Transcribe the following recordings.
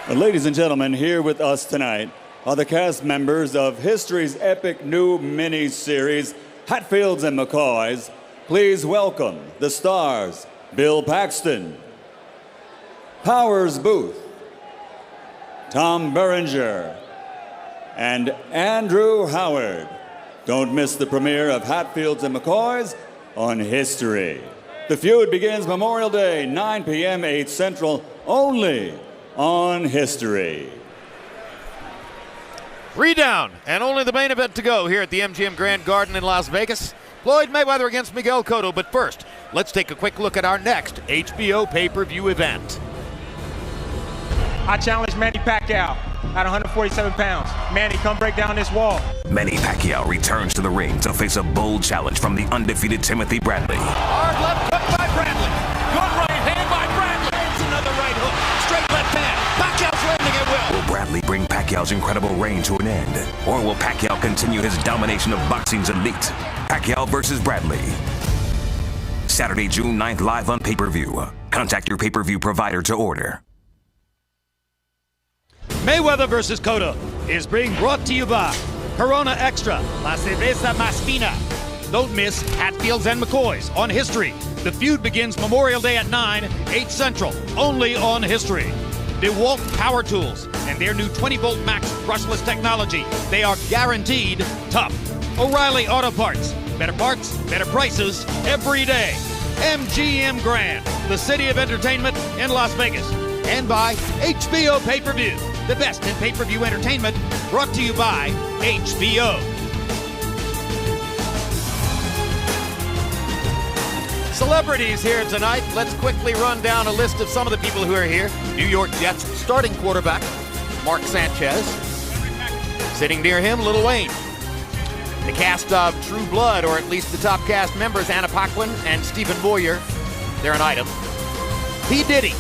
Ladies and gentlemen, here with us tonight are the cast members of history's epic new mini-series, Hatfields and McCoys. Please welcome the stars, Bill Paxton, Powers Booth, Tom Berenger, and Andrew Howard. Don't miss the premiere of Hatfields and McCoys on History. The feud begins Memorial Day, 9 p.m., 8 Central, only on History. 3 down, and only the main event to go here at the MGM Grand Garden in Las Vegas. Floyd Mayweather against Miguel Cotto, but first, let's take a quick look at our next HBO pay-per-view event. I challenge Manny Pacquiao at 147 pounds. Manny, come break down this wall. Manny Pacquiao returns to the ring to face a bold challenge from the undefeated Timothy Bradley. Hard left hook by Bradley. Good right hand by Bradley. It's another right hook. Straight left hand. Pacquiao's landing at will. Will Bradley bring Pacquiao's incredible reign to an end? Or will Pacquiao continue his domination of boxing's elite? Pacquiao versus Bradley. Saturday, June 9th, live on pay-per-view. Contact your pay-per-view provider to order. Mayweather versus Cotto is being brought to you by Corona Extra, La Cerveza Más Fina. Don't miss Hatfields and McCoys on History. The feud begins Memorial Day at 9, 8 Central, only on History. DeWalt Power Tools and their new 20-volt max brushless technology. They are guaranteed tough. O'Reilly Auto Parts. Better parts, better prices every day. MGM Grand, the city of entertainment in Las Vegas. And by HBO Pay-Per-View, the best in pay-per-view entertainment, brought to you by HBO. Celebrities here tonight. Let's quickly run down a list of some of the people who are here. New York Jets starting quarterback, Mark Sanchez. Sitting near him, Lil Wayne. The cast of True Blood, or at least the top cast members, Anna Paquin and Stephen Boyer. They're an item. P. Diddy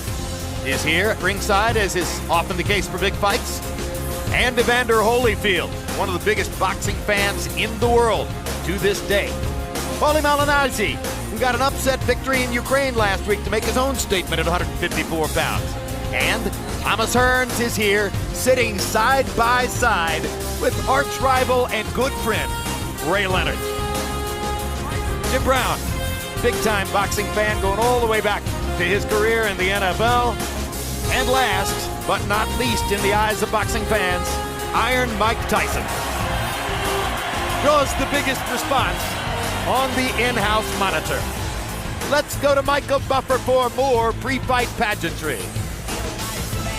is here at ringside, as is often the case for big fights. And Evander Holyfield, one of the biggest boxing fans in the world to this day. Paulie Malignaggi, who got an upset victory in Ukraine last week to make his own statement at 154 pounds. And Thomas Hearns is here, sitting side by side with arch rival and good friend, Ray Leonard. Jim Brown, big-time boxing fan going all the way back to his career in the NFL. And last, but not least in the eyes of boxing fans, Iron Mike Tyson. Draws the biggest response on the in-house monitor. Let's go to Michael Buffer for more pre-fight pageantry.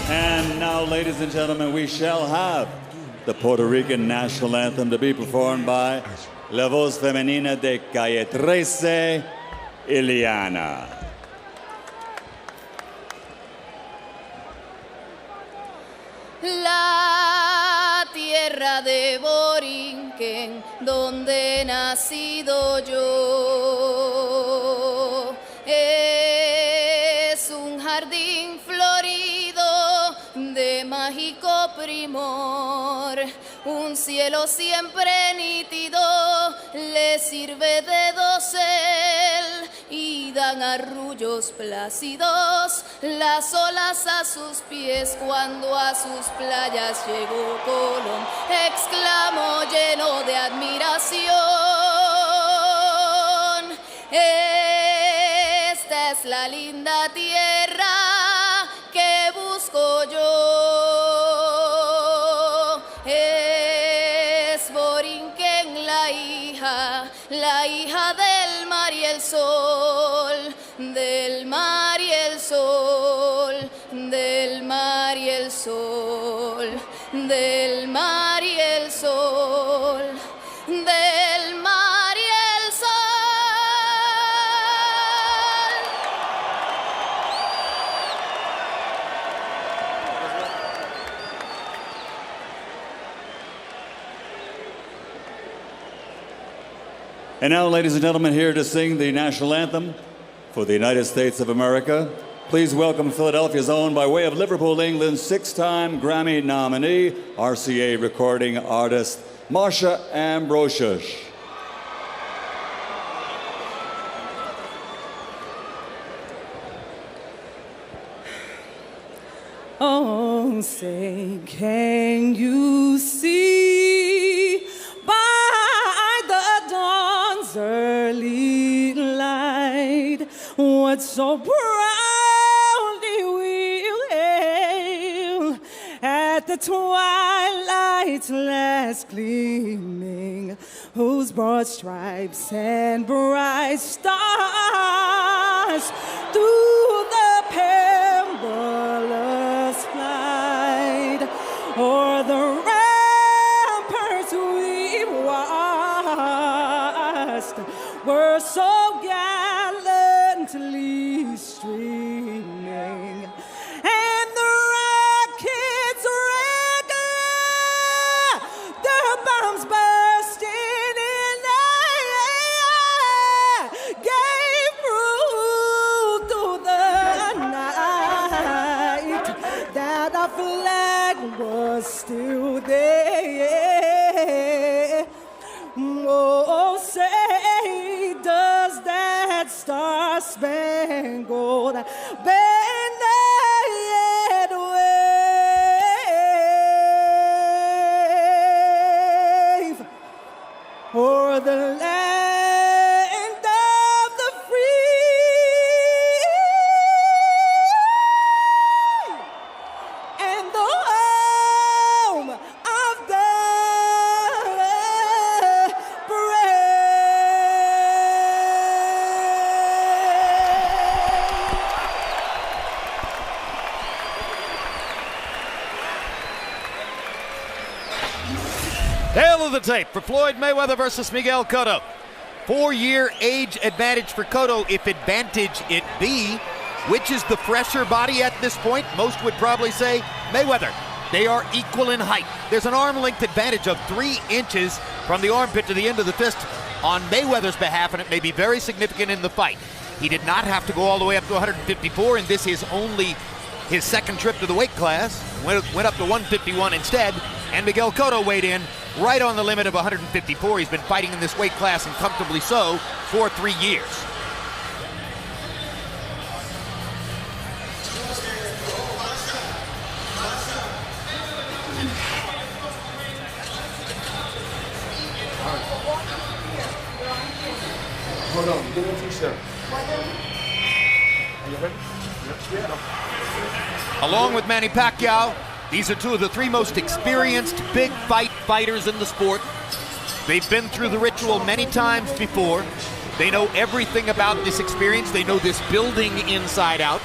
And now, ladies and gentlemen, we shall have the Puerto Rican national anthem to be performed by La Voz Femenina de Calle 13, Ileana. La tierra de Borinquen, donde he nacido yo, es un jardín florido de mágico primor. Un cielo siempre nítido le sirve de dosel y dan arrullos plácidos las olas a sus pies. Cuando a sus playas llegó Colón, exclamó lleno de admiración: esta es la linda tierra que busco yo. La hija del mar y el sol, del mar y el sol, del mar y el sol, del mar y el sol, del mar y el sol. And now, ladies and gentlemen, here to sing the national anthem for the United States of America, please welcome Philadelphia's own, by way of Liverpool, England, 6-time Grammy nominee, RCA recording artist, Marsha Ambrosius. Oh, say, can you see by the dawn's early light what so proudly we hailed at the twilight's last gleaming, whose broad stripes and bright stars through the perilous flight o'er the ramparts we watched were so gallantly streaming, and the rockets regular, their bombs bursting in the air, gave proof through the night that our flag was still there. Oh, say, does that star-spangled banner yet wave o'er the land of the free and the home of the Tail of the tape for Floyd Mayweather versus Miguel Cotto. 4-year age advantage for Cotto, if advantage it be. Which is the fresher body at this point? Most would probably say Mayweather. They are equal in height. There's an arm length advantage of 3 inches from the armpit to the end of the fist on Mayweather's behalf, and it may be very significant in the fight. He did not have to go all the way up to 154, and this is only his second trip to the weight class. Went up to 151 instead, and Miguel Cotto weighed in right on the limit of 154. He's been fighting in this weight class, and comfortably so, for 3 years. Hold on, give it to yourself. Are you ready? Yeah. Along with Manny Pacquiao, these are 2 of the 3 most experienced big fight fighters in the sport. They've been through the ritual many times before. They know everything about this experience. They know this building inside out.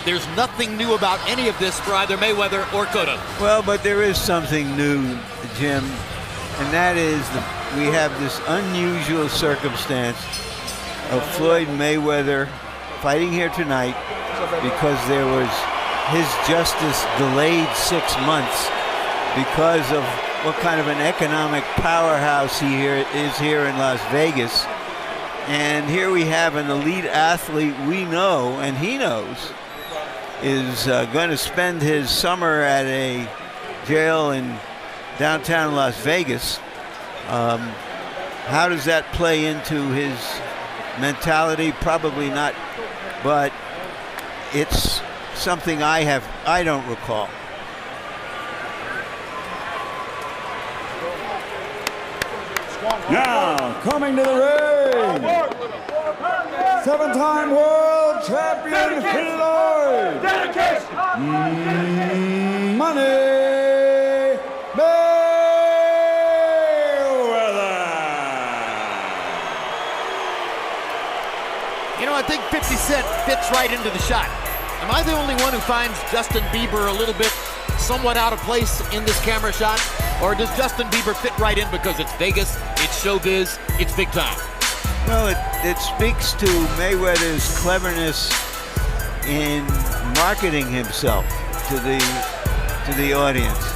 There's nothing new about any of this for either Mayweather or Cotto. Well, but there is something new, Jim, and that is we have this unusual circumstance of Floyd Mayweather fighting here tonight because there was his justice delayed 6 months because of what kind of an economic powerhouse he is here in Las Vegas. And here we have an elite athlete we know, and he knows, is going to spend his summer at a jail in downtown Las Vegas. How does that play into his mentality? Probably not, but it's something I don't recall. Now, coming to the ring, 7-time world champion Floyd Money Mayweather. You know, I think 50 Cent fits right into the shot. Am I the only one who finds Justin Bieber a little bit somewhat out of place in this camera shot? Or does Justin Bieber fit right in because it's Vegas, it's showbiz, it's big time? Well, it speaks to Mayweather's cleverness in marketing himself to the audience.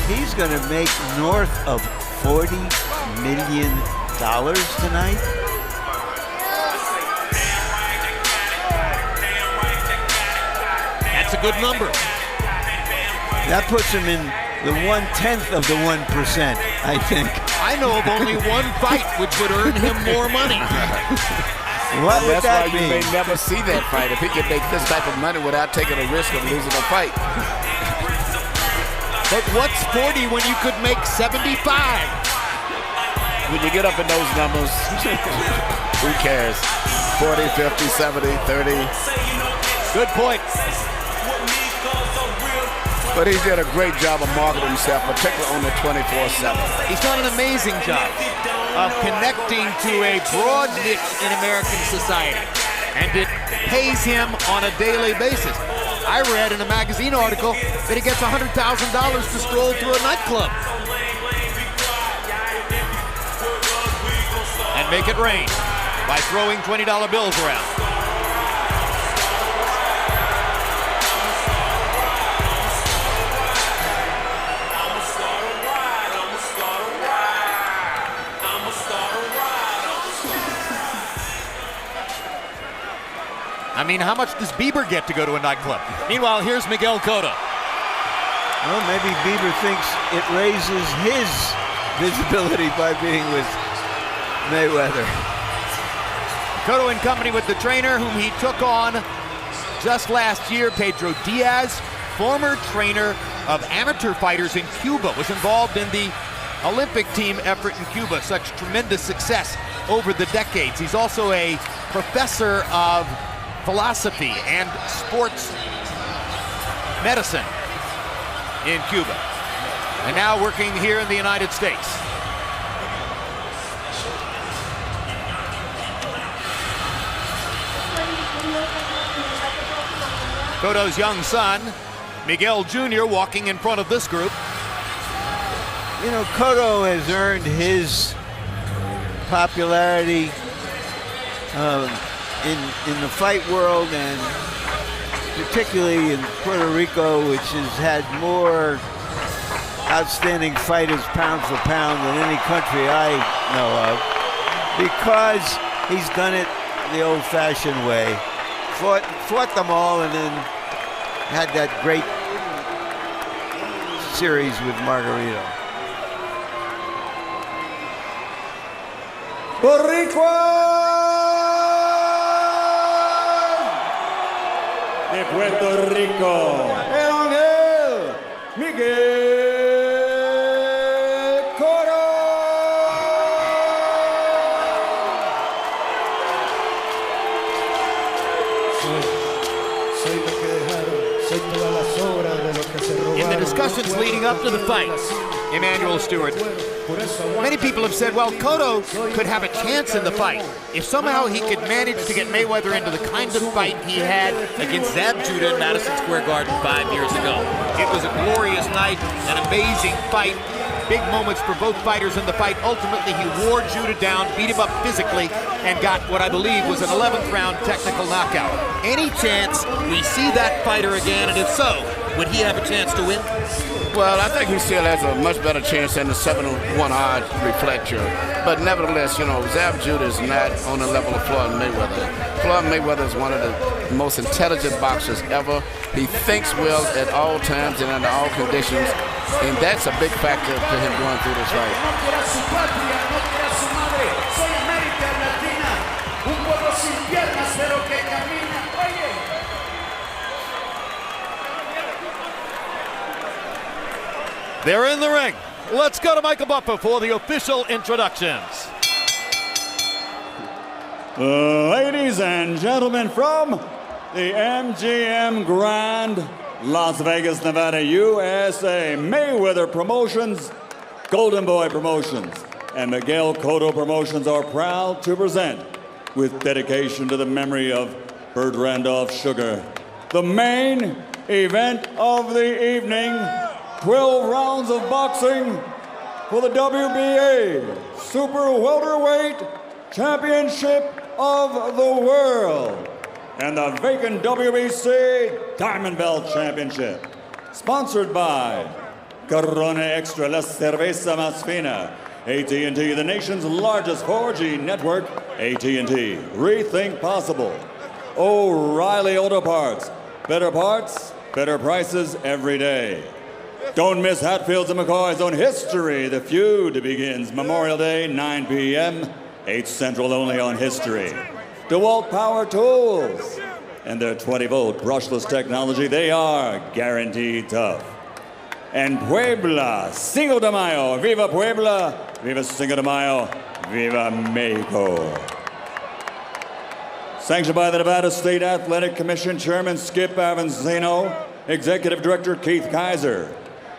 He's going to make north of $40 million tonight. That's a good number. That puts him in the 1/10 of the 1%, I think. I know of only one fight which would earn him more money. What would That's that why you be? may never see that fight if he can make this type of money without taking a risk of losing a fight. But what's 40 when you could make 75? When you get up in those numbers, who cares? 40, 50, 70, 30. Good point. But he did a great job of marketing himself, particularly on the 24/7. He's done an amazing job of connecting to a broad niche in American society, and it pays him on a daily basis. I read in a magazine article that he gets $100,000 to stroll through a nightclub and make it rain by throwing $20 bills around. I mean, how much does Bieber get to go to a nightclub? Meanwhile, here's Miguel Cotto. Well, maybe Bieber thinks it raises his visibility by being with Mayweather. Cotto in company with the trainer whom he took on just last year, Pedro Diaz, former trainer of amateur fighters in Cuba, was involved in the Olympic team effort in Cuba. Such tremendous success over the decades. He's also a professor of philosophy and sports medicine in Cuba, and now working here in the United States. Cotto's young son, Miguel Jr., walking in front of this group. You know, Cotto has earned his popularity in the fight world, and particularly in Puerto Rico, which has had more outstanding fighters pound for pound than any country I know of, because he's done it the old-fashioned way. Fought them all and then had that great series with Margarito. Boricua de Puerto Rico, el ángel Miguel Cotto. Soy lo que dejaron, soy todas las obras de lo que se robaron. In the discussions leading up to the fight, Emmanuel Stewart, many people have said, well, Cotto could have a chance in the fight if somehow he could manage to get Mayweather into the kind of fight he had against Zab Judah in Madison Square Garden 5 years ago. It was a glorious night, an amazing fight, big moments for both fighters in the fight. Ultimately, he wore Judah down, beat him up physically, and got what I believe was an 11th round technical knockout. Any chance we see that fighter again, and if so, would he have a chance to win? Well, I think he still has a much better chance than the 7-1 odds reflect here. But nevertheless, you know, Zab Judah is not on the level of Floyd Mayweather. Floyd Mayweather is one of the most intelligent boxers ever. He thinks well at all times and under all conditions, and that's a big factor to him going through this fight. They're in the ring. Let's go to Michael Buffer for the official introductions. Ladies and gentlemen, from the MGM Grand, Las Vegas, Nevada, USA, Mayweather Promotions, Golden Boy Promotions, and Miguel Cotto Promotions are proud to present, with dedication to the memory of Burt Randolph Sugar, the main event of the evening. 12 rounds of boxing for the WBA Super Welterweight Championship of the World and the vacant WBC Diamond Belt Championship. Sponsored by Corona Extra, La Cerveza Más Fina, AT&T, the nation's largest 4G network, AT&T, rethink possible. O'Reilly Auto Parts, better prices every day. Don't miss Hatfields and McCoy's on History. The Feud begins Memorial Day, 9 p.m., 8 Central only on History. DeWalt Power Tools and their 20-volt brushless technology, they are guaranteed tough. and Puebla, Cinco de Mayo. Viva Puebla, viva Cinco de Mayo, viva Mexico. Sanctioned by the Nevada State Athletic Commission Chairman Skip Avancino, Executive Director Keith Kaiser,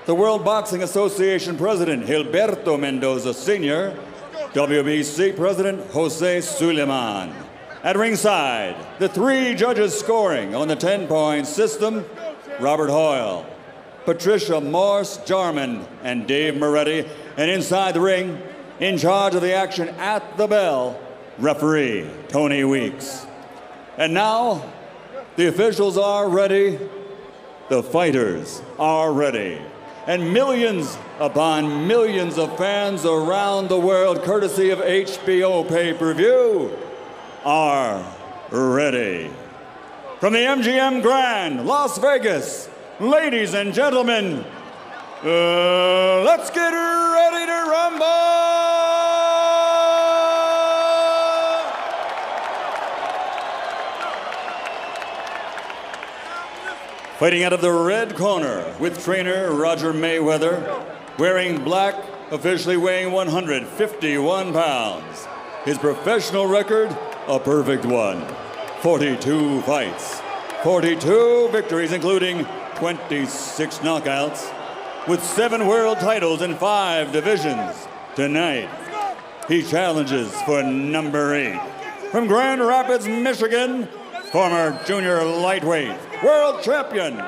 the World Boxing Association President Gilberto Mendoza Sr., WBC President Jose Suleiman. At ringside, the 3 judges scoring on the 10-point system, Robert Hoyle, Patricia Morse Jarman, and Dave Moretti. And inside the ring, in charge of the action at the bell, referee Tony Weeks. And now, the officials are ready, the fighters are ready, and millions upon millions of fans around the world, courtesy of HBO pay-per-view, are ready. From the MGM Grand, Las Vegas, ladies and gentlemen, let's get ready to rumble! Fighting out of the red corner with trainer Roger Mayweather, wearing black, officially weighing 151 pounds. His professional record, a perfect one. 42 fights, 42 victories, including 26 knockouts, with 7 world titles in 5 divisions. Tonight, he challenges for number 8. From Grand Rapids, Michigan, former junior lightweight world champion,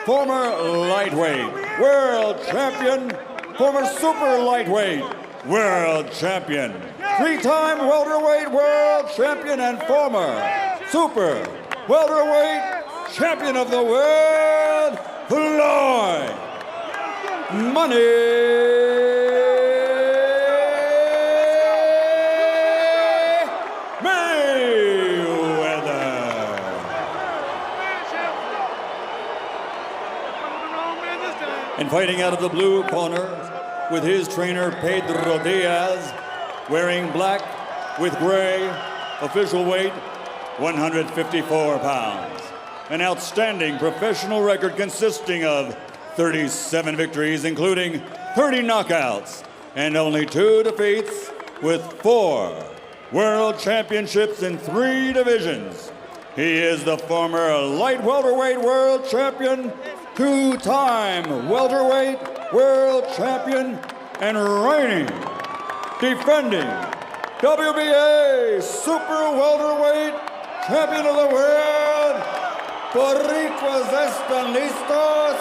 former lightweight world champion, former super lightweight world champion, 3-time welterweight world champion, and former super welterweight champion of the world, Floyd Money and fighting out of the blue corner with his trainer Pedro Diaz, wearing black with gray, official weight 154 pounds. An outstanding professional record consisting of 37 victories, including 30 knockouts, and only 2 defeats, with 4 world championships in 3 divisions. He is the former light welterweight world champion, 2-time welterweight world champion, and reigning, defending WBA super welterweight champion of the world. Boricuas están listos.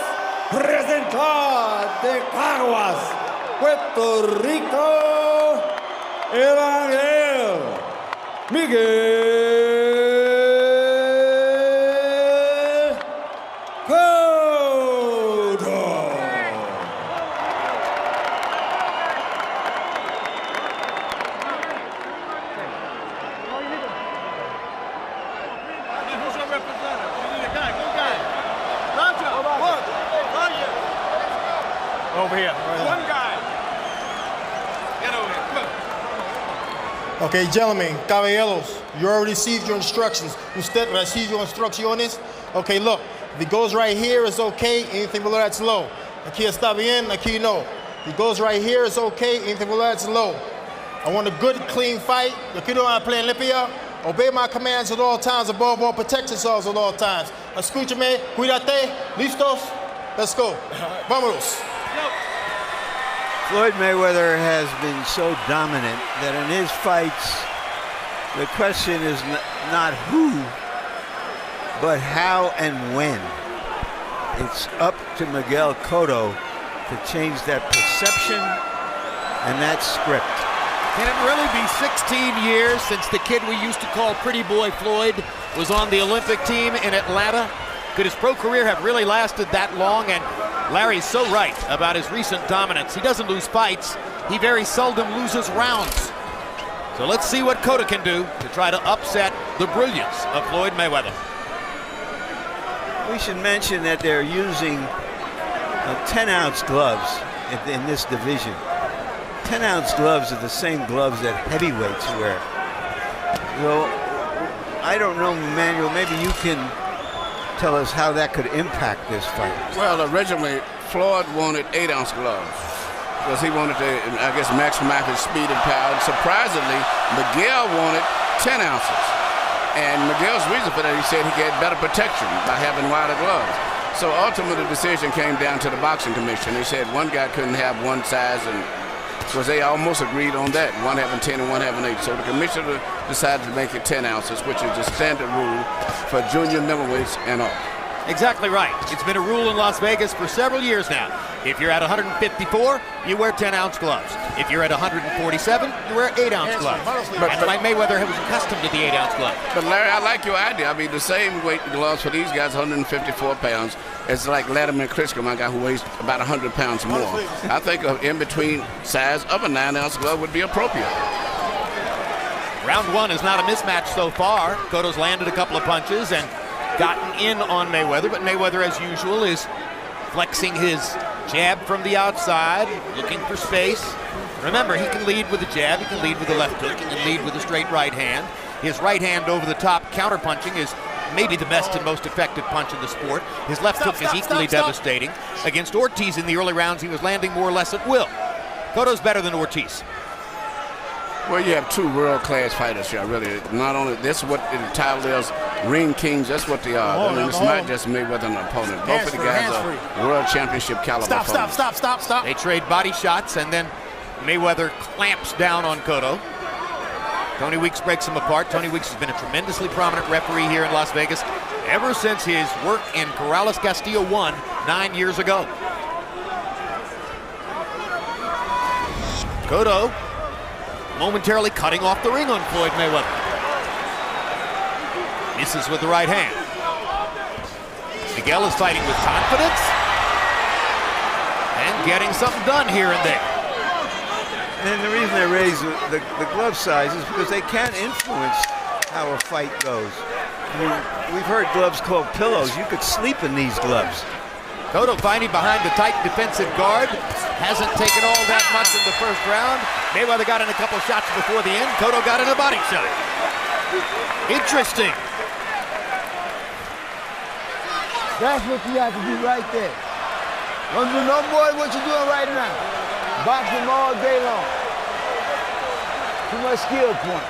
Presentar de Caguas, Puerto Rico, Evangel Miguel Cotto. Over here. One guy. Get over here. Come on. Okay, gentlemen, caballeros, you already received your instructions. Usted recibió instrucciones. Okay, look, if it goes right here, it's okay. Anything below that's low. Aquí está bien, aquí no. If it goes right here, it's okay. Anything below that's low. I want a good, clean fight. Aquí no van a play limpia. Obey my commands at all times. Above all, protect yourselves at all times. Escúchame, cuídate. Listos? Let's go. Vámonos. Floyd Mayweather has been so dominant that in his fights, the question is not who, but how and when. It's up to Miguel Cotto to change that perception and that script. Can it really be 16 years since the kid we used to call Pretty Boy Floyd was on the Olympic team in Atlanta? Could his pro career have really lasted that long? And Larry's so right about his recent dominance. He doesn't lose fights. He very seldom loses rounds. So let's see what Cotto can do to try to upset the brilliance of Floyd Mayweather. We should mention that they're using 10-ounce gloves in this division. 10-ounce gloves are the same gloves that heavyweights wear. So I don't know, Manuel, maybe you can tell us how that could impact this fight. Well, originally, Floyd wanted 8-ounce gloves because he wanted to, I guess, maximize his speed and power. And surprisingly, Miguel wanted 10 ounces. And Miguel's reason for that, he said he get better protection by having wider gloves. So ultimately, the decision came down to the boxing commission. They said one guy couldn't have one size, and because they almost agreed on that, one having 10 and one having 8. So the commissioner decided to make it 10 ounces, which is the standard rule for junior middleweights and up. Exactly right. It's been a rule in Las Vegas for several years now. If you're at 154, you wear 10-ounce gloves. If you're at 147, you wear 8-ounce gloves. That's why Mayweather was accustomed to the 8-ounce glove. But Larry, I like your idea. I mean, the same weight gloves for these guys, 154 pounds. It's like Latimer Klitschko, my guy who weighs about 100 pounds more. I think an in-between size of a 9-ounce glove would be appropriate. Round one is not a mismatch so far. Cotto's landed a couple of punches and gotten in on Mayweather, but Mayweather, as usual, is flexing his jab from the outside, looking for space. Remember, he can lead with a jab, he can lead with a left hook, he can lead with a straight right hand. His right hand over the top counter-punching is maybe the best and most effective punch in the sport. His left hook is equally devastating. Against Ortiz in the early rounds, he was landing more or less at will. Cotto's better than Ortiz. Well, you have two world-class fighters here, really. Not only this is what the title is, ring kings, that's what they are. I mean, it's not just Mayweather and an opponent. Both of the guys are world championship caliber opponents. Stop. They trade body shots, and then Mayweather clamps down on Cotto. Tony Weeks breaks him apart. Tony Weeks has been a tremendously prominent referee here in Las Vegas ever since his work in Corrales Castillo 1 9 years ago. Cotto momentarily cutting off the ring on Floyd Mayweather. Misses with the right hand. Miguel is fighting with confidence and getting something done here and there. And the reason they raise the glove size is because they can't influence how a fight goes. I mean, we've heard gloves called pillows. You could sleep in these gloves. Cotto fighting behind the tight defensive guard. Hasn't taken all that much in the first round. Mayweather got in a couple shots before the end. Cotto got in a body shot. Interesting. That's what you have to do right there. Don't do no more than what you're doing right now. Box him all day long. Too much skill point.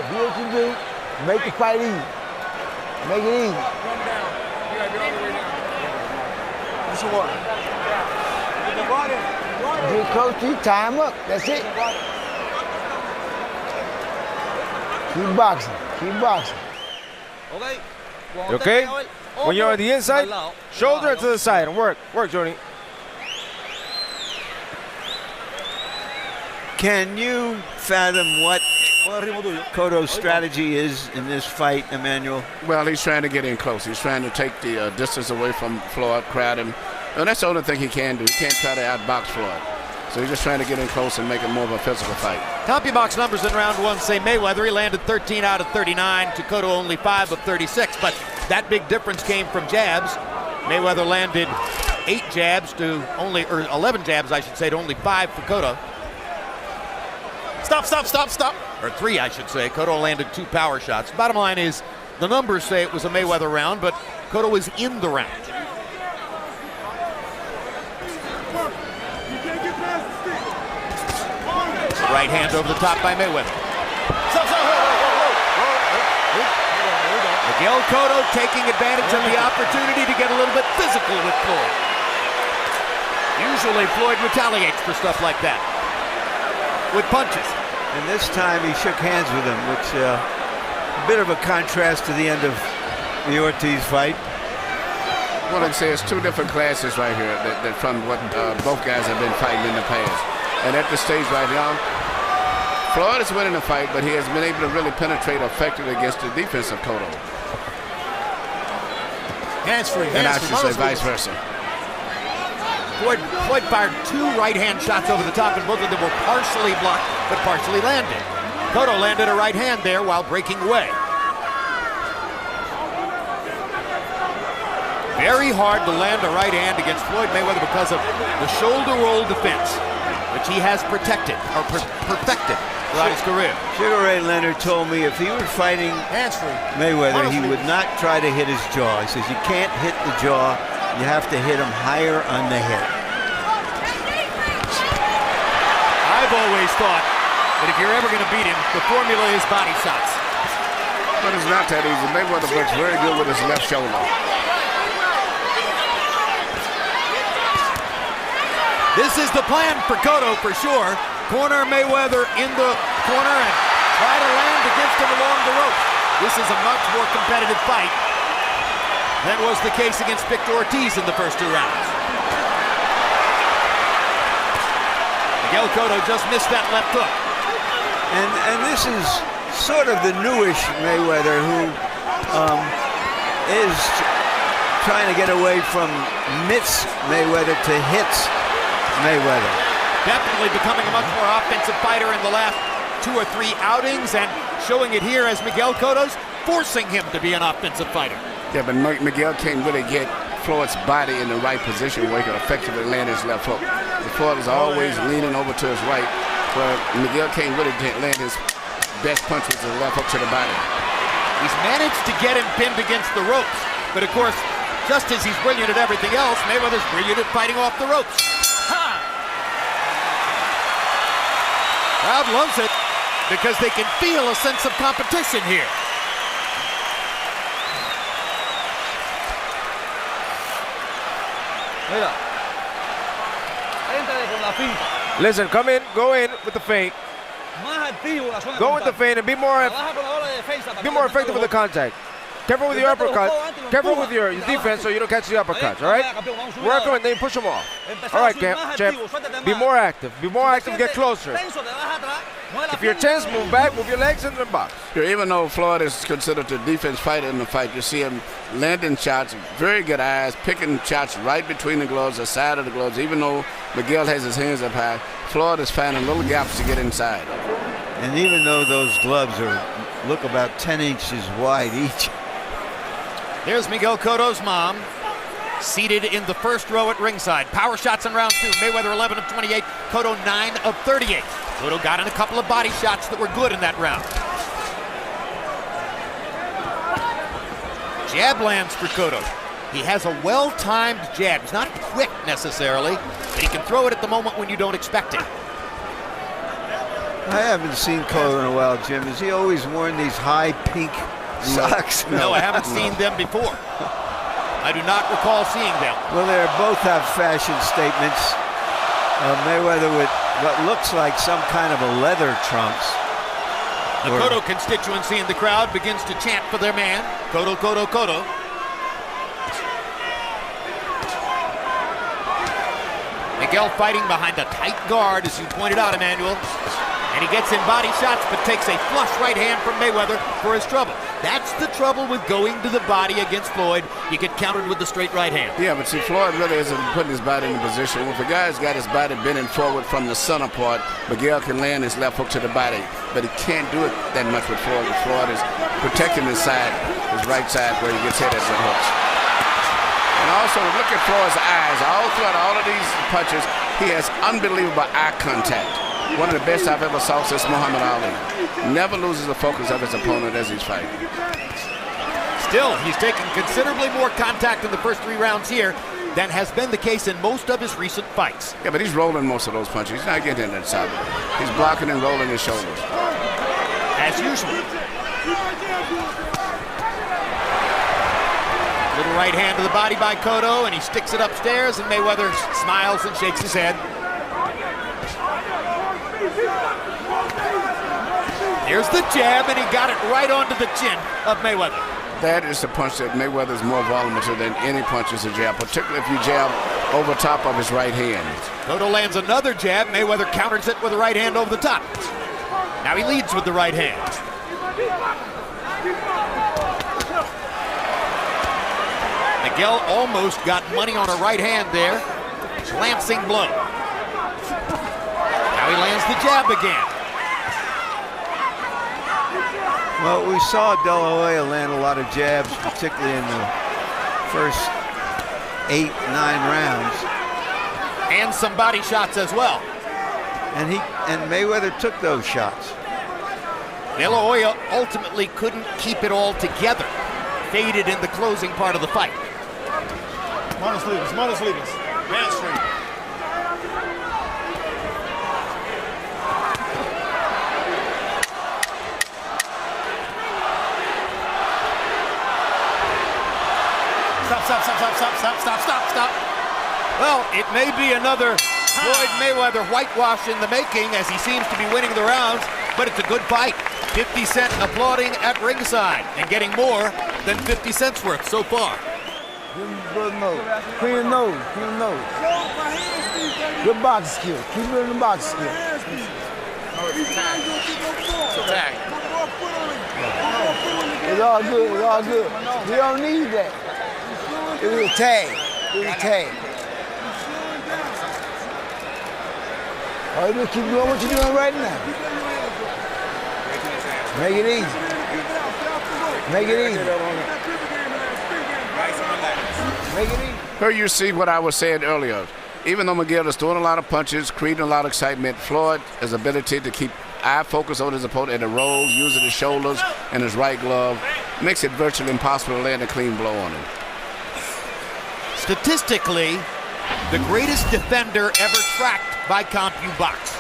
Do what you do. Make the fight easy. Make it easy. What's your water? Get close to you, tie him up. That's it. Keep boxing. Keep boxing. Okay. Okay? When you're on the inside, shoulder to the side and work. Work, Jody. Can you fathom what Cotto's strategy is in this fight, Emmanuel? Well, he's trying to get in close. He's trying to take the distance away from Floyd, crowd him. And that's the only thing he can do. He can't try to outbox Floyd. So he's just trying to get in close and make it more of a physical fight. CompuBox numbers in round one say Mayweather, he landed 13 out of 39, to Cotto only 5 of 36, but that big difference came from jabs. Mayweather landed 8 jabs to only, or 11 jabs, I should say, to only 5 for Cotto. Stop. Or 3, I should say. Cotto landed 2 power shots. Bottom line is, the numbers say it was a Mayweather round, but Cotto was in the round. Right hand over the top by Mayweather. Miguel Cotto taking advantage of the opportunity to get a little bit physical with Floyd. Usually Floyd retaliates for stuff like that with punches. And this time he shook hands with him, which a bit of a contrast to the end of the Ortiz fight. Well, I'd say it's 2 different classes right here that from what both guys have been fighting in the past. And at this stage right now, Floyd is winning the fight, but he has been able to really penetrate effectively against the defense of Cotto. Hands free. And I should say vice versa. Floyd fired 2 right-hand shots over the top, and both of them were partially blocked, but partially landed. Cotto landed a right hand there while breaking away. Very hard to land a right hand against Floyd Mayweather because of the shoulder roll defense, which he has protected, or perfected throughout his career. Sugar Ray Leonard told me if he were fighting Mayweather, he would not try to hit his jaw. He says you can't hit the jaw you have to hit him higher on the hip. I've always thought that if you're ever going to beat him, the formula is body shots. But it's not that easy. Mayweather works very good with his left shoulder. This is the plan for Cotto for sure. Corner Mayweather in the corner and try to land against him along the ropes. This is a much more competitive fight than was the case against Victor Ortiz in the first 2 rounds. Miguel Cotto just missed that left hook. And this is sort of the newish Mayweather who is trying to get away from mitts Mayweather to hits Mayweather. Definitely becoming a much more offensive fighter in the last 2 or 3 outings and showing it here as Miguel Cotto's forcing him to be an offensive fighter. Yeah, but Miguel can't really get Floyd's body in the right position where he can effectively land his left hook. Floyd is always leaning over to his right, where Miguel can't really land his best punch with the left hook to the body. He's managed to get him pinned against the ropes, but of course, just as he's brilliant at everything else, Mayweather's brilliant at fighting off the ropes. Crowd loves it because they can feel a sense of competition here. Listen, come in, go in with the feint. Go with the feint and be more effective with the contact. Careful with your uppercut. Careful with your defense so you don't catch the uppercuts, all right? Work them and then push them off. All right, champ. Be more active. Be more active, get closer. If you're tense, move back, move your legs into the box. Yeah, even though Floyd is considered the defense fighter in the fight, you see him landing shots, very good eyes, picking shots right between the gloves, the side of the gloves. Even though Miguel has his hands up high, Floyd is finding little gaps to get inside. And even though those gloves look about 10 inches wide each. There's Miguel Cotto's mom, seated in the first row at ringside. Power shots in round 2. Mayweather 11 of 28, Cotto 9 of 38. Cotto got in a couple of body shots that were good in that round. Jab lands for Cotto. He has a well-timed jab. It's not quick necessarily, but he can throw it at the moment when you don't expect it. I haven't seen Cotto in a while, Jim. Has he always worn these high pink socks? No, I haven't seen them before. I do not recall seeing them. Well, they both have fashion statements. Mayweather with what looks like some kind of a leather trunks. The Cotto constituency in the crowd begins to chant for their man. Cotto, Cotto, Cotto. Miguel fighting behind a tight guard, as you pointed out, Emmanuel. And he gets in body shots, but takes a flush right hand from Mayweather for his trouble. That's the trouble with going to the body against Floyd. You get countered with the straight right hand. Yeah, but see, Floyd really isn't putting his body in the position. If a guy's got his body bending forward from the center part, Miguel can land his left hook to the body, but he can't do it that much with Floyd. Floyd is protecting his side, his right side, where he gets hit at the hooks. And also, look at Floyd's eyes. All throughout all of these punches, he has unbelievable eye contact. One of the best I've ever saw since Muhammad Ali. Never loses the focus of his opponent as he's fighting. Still, he's taking considerably more contact in the first 3 rounds here than has been the case in most of his recent fights. Yeah, but he's rolling most of those punches. He's not getting inside. He's blocking and rolling his shoulders. As usual. Little right hand to the body by Cotto, and he sticks it upstairs, and Mayweather smiles and shakes his head. Here's the jab, and he got it right onto the chin of Mayweather. That is the punch that Mayweather is more vulnerable than any punch is a jab, particularly if you jab over top of his right hand. Cotto lands another jab. Mayweather counters it with a right hand over the top. Now he leads with the right hand. Miguel almost got money on a right hand there. Lancing blow. Now he lands the jab again. Well, we saw De La Hoya land a lot of jabs, particularly in the first 8-9 rounds. And some body shots as well. And Mayweather took those shots. De La Hoya ultimately couldn't keep it all together. Faded in the closing part of the fight. Manos libres, manos libres. Hands free. Stop. Well, it may be another Floyd Mayweather whitewash in the making as he seems to be winning the rounds, but it's a good fight. 50 Cent applauding at ringside and getting more than 50 cents worth so far. Clean nose. Good box skill. Keep it in the box skill. It's all good. We don't need that. It was a tag. All you do is keep doing what you're doing right now. Make it easy. Here you see what I was saying earlier. Even though Miguel is throwing a lot of punches, creating a lot of excitement, Floyd has ability to keep eye focus on his opponent and the roll, using his shoulders and his right glove, makes it virtually impossible to land a clean blow on him. Statistically, the greatest defender ever tracked by CompuBox.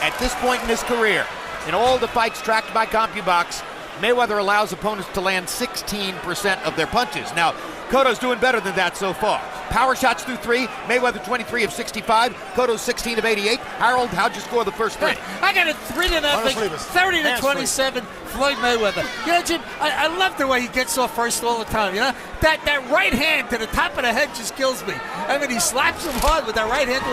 At this point in his career, in all the fights tracked by CompuBox, Mayweather allows opponents to land 16% of their punches. Now, Cotto's doing better than that so far. Power shots through 3, Mayweather 23 of 65, Cotto 16 of 88. Harold, how'd you score the first 3? I got it 3-0, 30-27, Floyd Mayweather. You know, Jim, I love the way he gets off first all the time, you know? That right hand to the top of the head just kills me. I mean, he slaps him hard with that right hand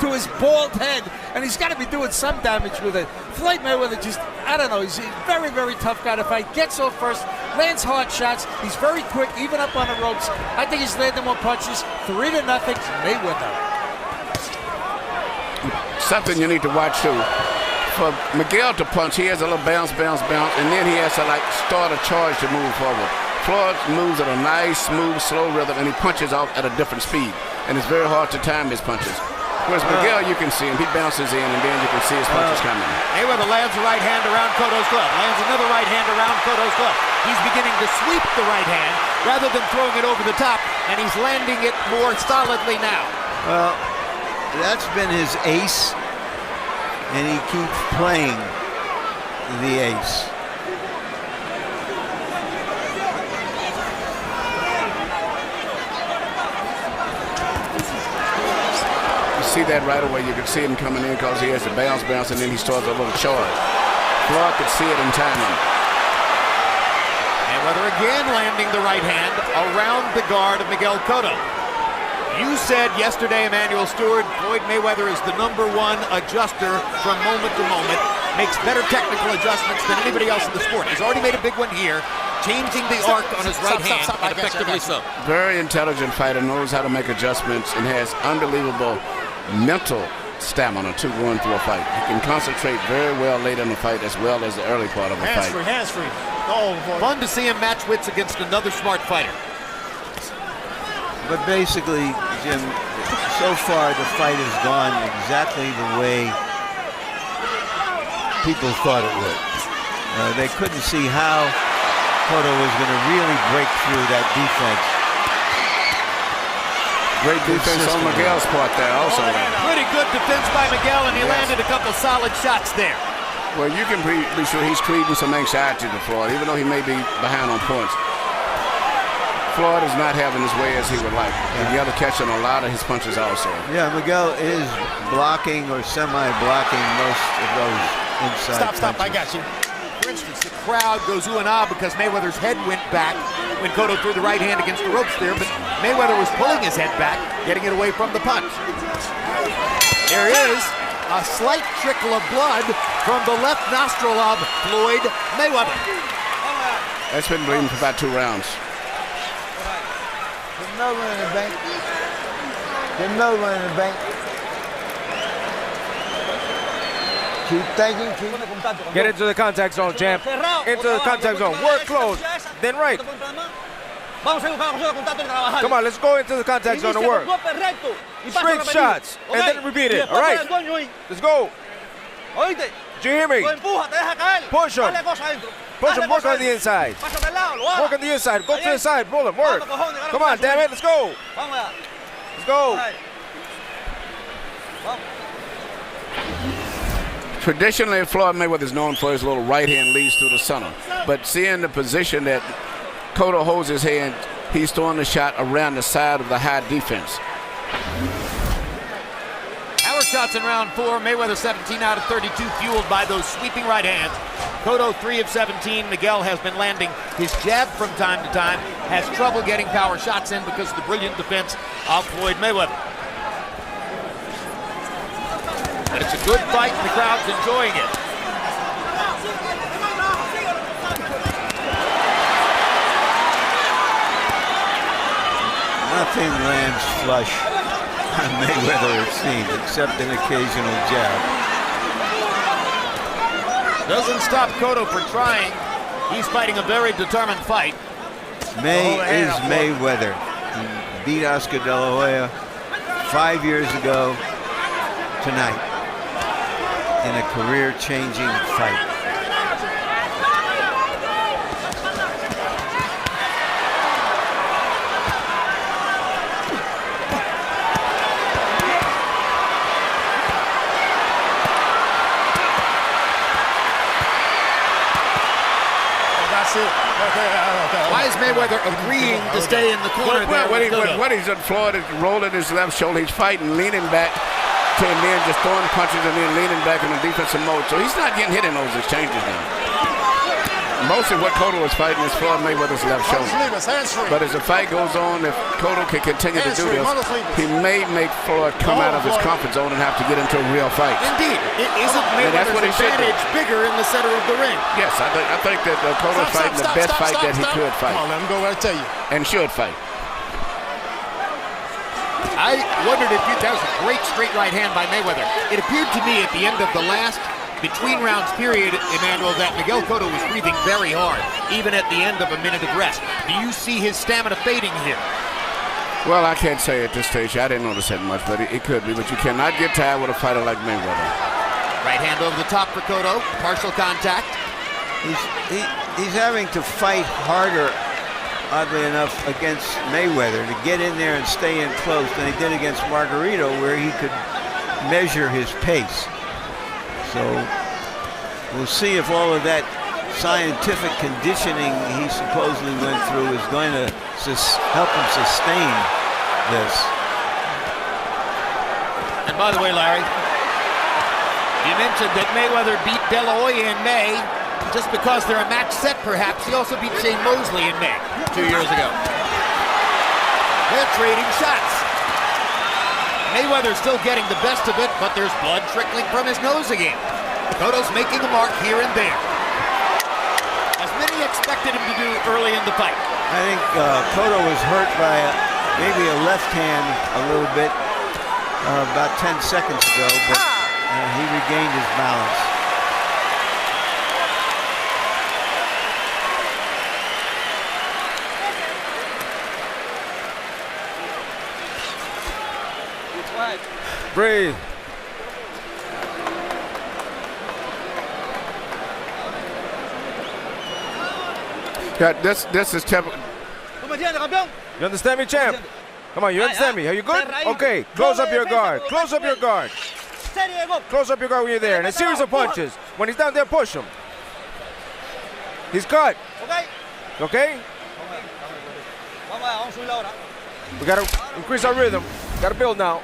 to his bald head, and he's got to be doing some damage with it. Floyd Mayweather just, I don't know, he's a very, very tough guy to fight. Gets off first, lands hard shots. He's very quick, even up on the ropes. I think he's landing more punches. 3-0, Mayweather. Something you need to watch too. For Miguel to punch, he has a little bounce, and then he has to start a charge to move forward. Floyd moves at a nice, smooth, slow rhythm, and he punches out at a different speed. And it's very hard to time his punches. Whereas Miguel, you can see him, he bounces in, and then you can see his punches coming. Mayweather lands a right hand around Cotto's glove, lands another right hand around Cotto's glove. He's beginning to sweep the right hand rather than throwing it over the top, and he's landing it more solidly now. Well, that's been his ace, and he keeps playing the ace. See that right away. You can see him coming in because he has to bounce, and then he starts a little charge. Floyd could see it in timing. Mayweather again landing the right hand around the guard of Miguel Cotto. You said yesterday, Emmanuel Stewart, Floyd Mayweather is the #1 adjuster from moment to moment, makes better technical adjustments than anybody else in the sport. He's already made a big one here, changing the arc on his right hand, and effectively so. Very intelligent fighter, knows how to make adjustments, and has unbelievable mental stamina to going through a fight. He can concentrate very well late in the fight as well as the early part of the fight. Hands free. Oh, boy. Fun to see him match wits against another smart fighter. But basically, Jim, so far the fight has gone exactly the way people thought it would. They couldn't see how Cotto was going to really break through that defense. Great defense on Miguel's part there also. Pretty good defense by Miguel, and he landed a couple solid shots there. Well, you can be sure he's creating some anxiety to Floyd, even though he may be behind on points. Floyd is not having his way as he would like. Miguel catching a lot of his punches also. Yeah, Miguel is blocking or semi-blocking most of those inside Stop, punches. I got you. For instance, the crowd goes ooh and ah because Mayweather's head went back when Cotto threw the right hand against the ropes there, but Mayweather was pulling his head back, getting it away from the punch. There is a slight trickle of blood from the left nostril of Floyd Mayweather. That's been bleeding for about 2 rounds. There's no one in the bank. There's no one in the bank. Keep thinking, keep... Get into the contact zone, champ. Into the contact zone. Work close. Then right. Come on, let's go into the contact zone and work. Straight shots. And then repeat it. All right. Let's go. Did you hear me? Push him. Push him. Work on the inside. Work on the inside. Go to the side. Pull him. Work. Come on, damn it. Let's go. Let's go. Traditionally, Floyd Mayweather is known for his little right hand leads through the center. But seeing the position that Cotto holds his hand, he's throwing the shot around the side of the high defense. Power shots in round 4. Mayweather 17 out of 32, fueled by those sweeping right hands. Cotto 3 of 17. Miguel has been landing his jab from time to time, has trouble getting power shots in because of the brilliant defense of Floyd Mayweather. But it's a good fight and the crowd's enjoying it. Nothing lands flush on Mayweather, it seems, except an occasional jab. Doesn't stop Cotto for trying. He's fighting a very determined fight. May is Mayweather. He beat Oscar De La Hoya 5 years ago tonight in a career-changing fight. Why is Mayweather agreeing to stay in the corner there? What he's done, Floyd is rolling his left shoulder. He's fighting, leaning back, and then just throwing punches and then leaning back in the defensive mode. So he's not getting hit in those exchanges now. Mostly what Cotto is fighting is Floyd Mayweather's left shoulder. But as the fight goes on, if Cotto can continue to do this, he may make Floyd come out of his comfort zone and have to get into a real fight. Indeed. Isn't Mayweather's advantage bigger in the center of the ring? Yes, I think that Cotto's fighting the best fight that he could fight. Come on, let him go right tell you. And should fight. I wondered if that was a great straight right hand by Mayweather. It appeared to me at the end of the last between rounds period, Emmanuel, that Miguel Cotto was breathing very hard, even at the end of a minute of rest. Do you see his stamina fading here? Well, I can't say at this stage. I didn't notice that much, but it could be. But you cannot get tired with a fighter like Mayweather. Right hand over the top for Cotto, partial contact. He's having to fight harder, oddly enough, against Mayweather to get in there and stay in close than he did against Margarito, where he could measure his pace. So we'll see if all of that scientific conditioning he supposedly went through is going to help him sustain this. And by the way, Larry, you mentioned that Mayweather beat De La Hoya in May. Just because they're a match set, perhaps. He also beat Shane Mosley in May 2 years ago. They're trading shots. Mayweather's still getting the best of it, but there's blood trickling from his nose again. Cotto's making a mark here and there, as many expected him to do early in the fight. I think Cotto was hurt by maybe a left hand a little bit about 10 seconds ago, but he regained his balance. Breathe. Yeah, this is typical. You understand me, champ? Come on, you understand me? Are you good? Okay, close up your guard. Close up your guard. Close up your guard when you're there. And a series of punches. When he's down there, push him. He's cut. Okay? We gotta increase our rhythm. Gotta build now.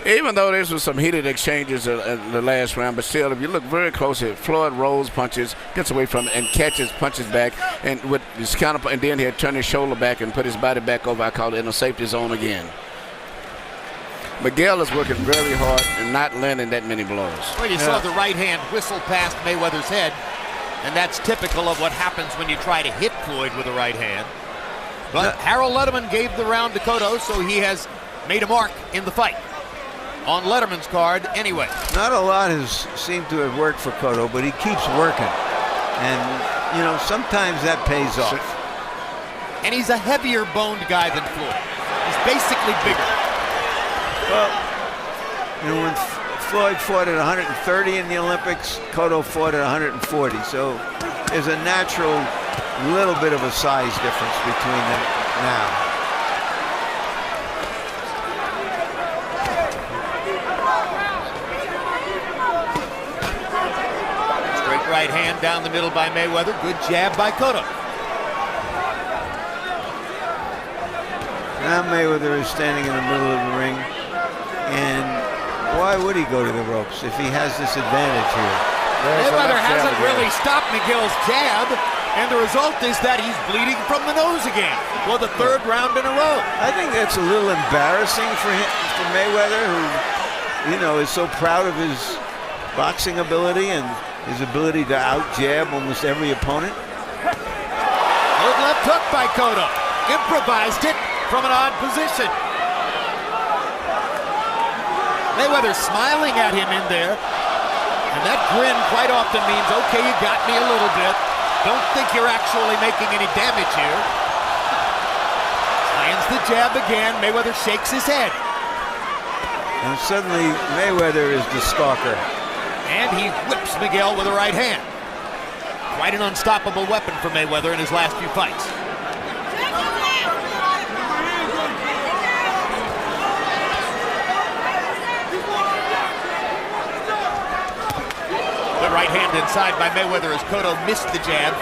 Even though this was some heated exchanges in the last round, but still, if you look very closely, Floyd rolls punches, gets away from it, and catches punches back, and with his counter, and then he'll turn his shoulder back and put his body back over. I call it in a safety zone again. Miguel is working very hard and not landing that many blows. Well, you saw the right hand whistle past Mayweather's head, and that's typical of what happens when you try to hit Floyd with a right hand. But Harold Letterman gave the round to Cotto, so he has made a mark in the fight. On Letterman's card, anyway. Not a lot has seemed to have worked for Cotto, but he keeps working. And, you know, sometimes that pays off. And he's a heavier boned guy than Floyd. He's basically bigger. Well, you know, when Floyd fought at 130 in the Olympics, Cotto fought at 140. So there's a natural little bit of a size difference between them now. right hand down the middle by Mayweather. Good jab by Cotto. Now Mayweather is standing in the middle of the ring, and why would he go to the ropes if he has this advantage here? Mayweather hasn't really stopped Miguel's jab, and the result is that he's bleeding from the nose again for the third round in a row. I think that's a little embarrassing for him, for Mayweather, who, you know, is so proud of his boxing ability and his ability to out-jab almost every opponent. Good left hook by Cotto. Improvised it from an odd position. Mayweather smiling at him in there. And that grin quite often means, okay, you got me a little bit. Don't think you're actually making any damage here. Lands the jab again. Mayweather shakes his head. And suddenly Mayweather is the stalker. And he whips Miguel with a right hand. Quite an unstoppable weapon for Mayweather in his last few fights. Good right hand inside by Mayweather as Cotto missed the jab.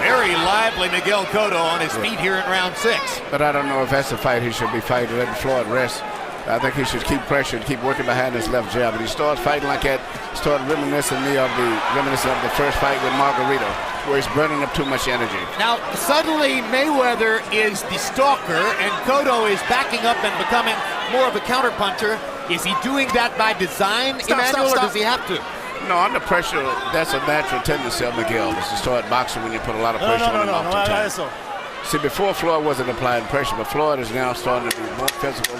Very lively Miguel Cotto on his feet here in round 6. But I don't know if that's the fight he should be fighting, letting Floyd rest. I think he should keep pressure and keep working behind his left jab. But he started fighting like that, started reminiscing of the first fight with Margarito, where he's burning up too much energy. Now, suddenly Mayweather is the stalker, and Cotto is backing up and becoming more of a counterpuncher. Is he doing that by design, Emmanuel, or does he have to? No, under pressure, that's a natural tendency of Miguel, is to start boxing when you put a lot of pressure on him off the time. See, before Floyd wasn't applying pressure, but Floyd is now starting to be more physical,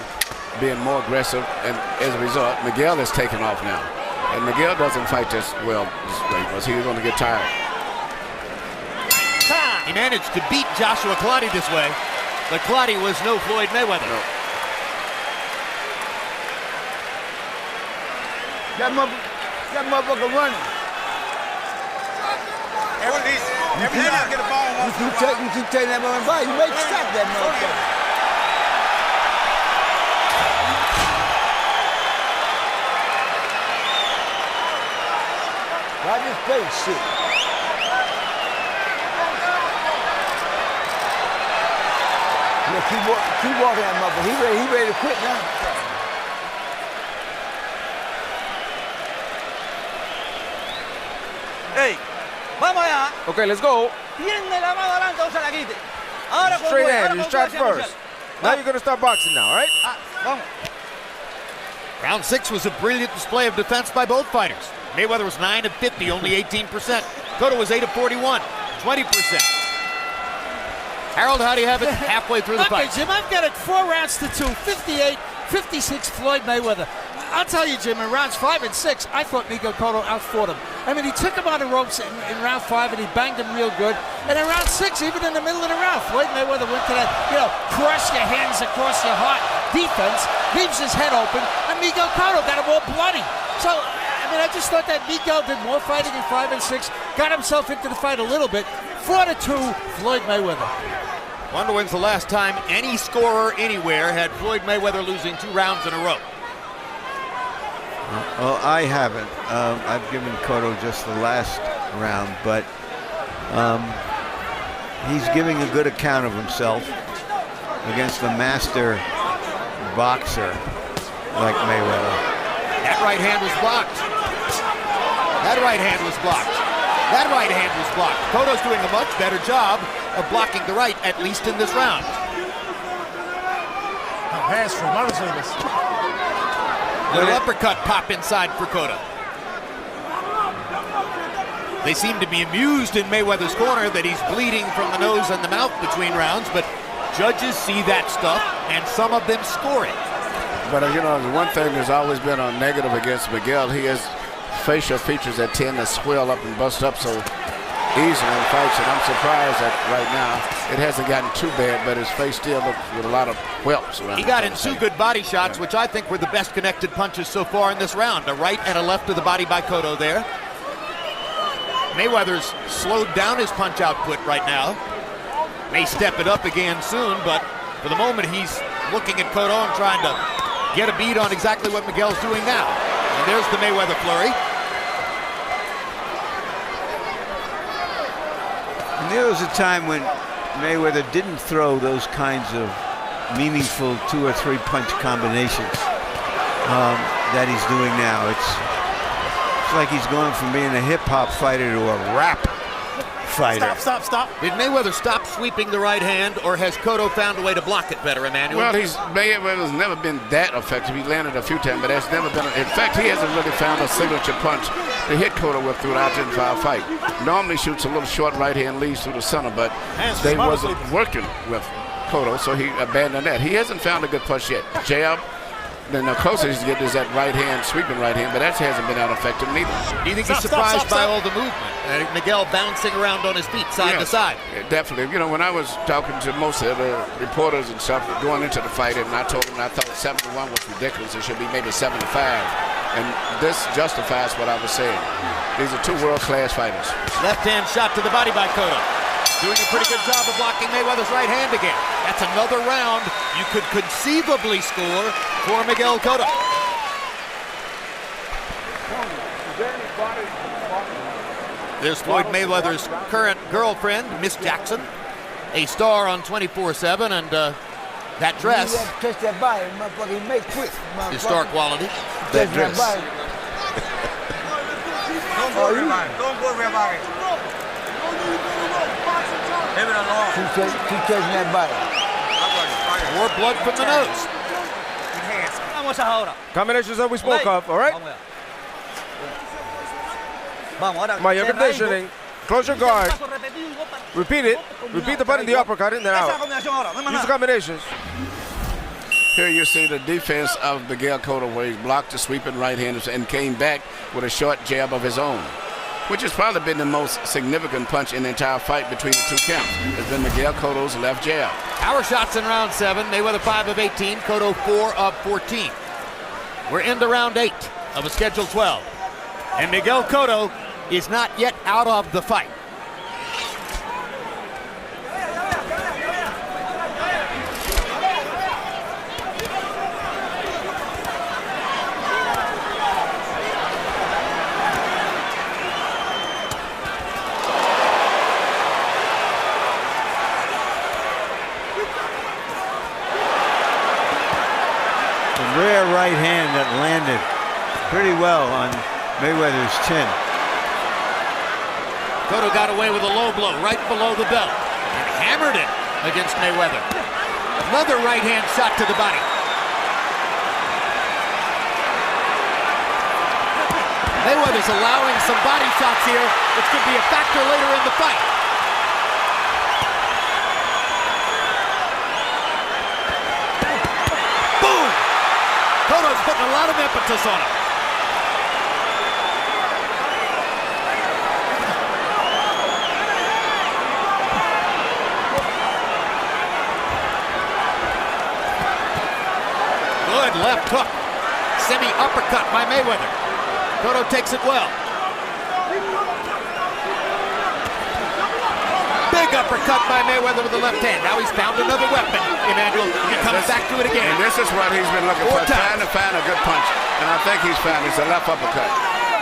being more aggressive, and as a result, Miguel is taking off now. And Miguel doesn't fight this well this way because he's going to get tired. He managed to beat Joshua Clottey this way, but Clottey was no Floyd Mayweather. No. That motherfucker running. You keep taking that motherfucker by. You make stop that motherfucker. Why this face shit? Look, keep walking that motherfucker. He ready to quit now. Hey, vamos allá. Okay, let's go. Tiene la mano adelante, no se la quite. Ahora straight hand, you strike first. Now you're going to start boxing now, all right? Vamos. Round 6 was a brilliant display of defense by both fighters. Mayweather was 9 of 50, only 18%. Cotto was 8 of 41, 20%. Harold, how do you have it halfway through the fight? Okay, Jim, I've got it 4 rounds to 2, 58, 56 Floyd Mayweather. I'll tell you, Jim, in rounds 5 and 6, I thought Miguel Cotto outfought him. I mean, he took him on the ropes in round 5, and he banged him real good. And in round 6, even in the middle of the round, Floyd Mayweather went to that, cross your hands across your heart defense, leaves his head open, and Miguel Cotto got him all bloody. So, I mean, I just thought that Miguel did more fighting in 5 and 6, got himself into the fight a little bit. 4 to 2, Floyd Mayweather. Wonder when's the last time any scorer anywhere had Floyd Mayweather losing 2 rounds in a row. Well, I haven't. I've given Cotto just the last round, but he's giving a good account of himself against a master boxer like Mayweather. That right hand was blocked. That right hand was blocked. That right hand was blocked. Cotto's doing a much better job of blocking the right, at least in this round. Little uppercut pop inside for Cotto. They seem to be amused in Mayweather's corner that he's bleeding from the nose and the mouth between rounds, but judges see that stuff, and some of them score it. But, the one thing that's always been a negative against Miguel, he has facial features that tend to swell up and bust up so easily in fights, and I'm surprised that right now it hasn't gotten too bad, but his face still looks with a lot of whelps around. He got in 2 good body shots, which I think were the best connected punches so far in this round. A right and a left to the body by Cotto there. Mayweather's slowed down his punch output right now. May step it up again soon, but For the moment, he's looking at Cotto and trying to get a beat on exactly what Miguel's doing now. And there's the Mayweather flurry. And there was a time when Mayweather didn't throw those kinds of meaningful 2 or 3 punch combinations that he's doing now. It's like he's going from being a hip-hop fighter to a rap fighter. Stop. Did Mayweather stop sweeping the right hand, or has Cotto found a way to block it better, Emmanuel? Well, Mayweather's never been that effective. He landed a few times, but there's never been. In fact, he hasn't really found a signature punch to hit Cotto with throughout the entire fight. Normally shoots a little short right hand, leads through the center, but they wasn't working with Cotto, so he abandoned that. He hasn't found a good punch yet. Jab. Then the closest he's getting is that right hand, sweeping right hand, but that hasn't been that effective neither. Do you think he's surprised by all the movement? Miguel bouncing around on his feet side to side. Yeah, definitely. You know, when I was talking to most of the reporters and stuff going into the fight, and I told them I thought 71 was ridiculous. It should be maybe 75. And this justifies what I was saying. These are two world-class fighters. Left hand shot to the body by Cotto. Doing a pretty good job of blocking Mayweather's right hand again. That's another round you could conceivably score for Miguel Cotto. There's Floyd Mayweather's current girlfriend, Miss Jackson, a star on 24/7, and that dress Touch that body, motherfucker. Make quick, is star quality. That dress. Don't go everybody. Don't go everybody. Leave it alone. Keep touching that body. More blood from the nose. Vamos ahora. Combinations that we spoke of, all right? Come on, you're conditioning. Close your guard. Repeat it. Repeat the button, the uppercut, and then out. Use the combinations. Here you see the defense of Miguel Cotto, where he blocked the sweeping right hand and came back with a short jab of his own, which has probably been the most significant punch in the entire fight between the two camps. It's been Miguel Cotto's left jab. Power shots in round 7. Mayweather 5 of 18. Cotto 4 of 14. We're into round 8 of a scheduled 12. And Miguel Cotto is not yet out of the fight. Rare right hand that landed pretty well on Mayweather's chin. Cotto got away with a low blow right below the belt and hammered it against Mayweather. Another right hand shot to the body. Mayweather's allowing some body shots here, which could be a factor later in the fight. Cotto's putting a lot of impetus on him. Good left hook. Semi-uppercut by Mayweather. Cotto takes it well. Big uppercut by Mayweather with the left hand. Now he's found another weapon. Emmanuel, he comes back to it again. And this is what he's been looking for, trying to find a good punch. And I think he's found it's a left uppercut.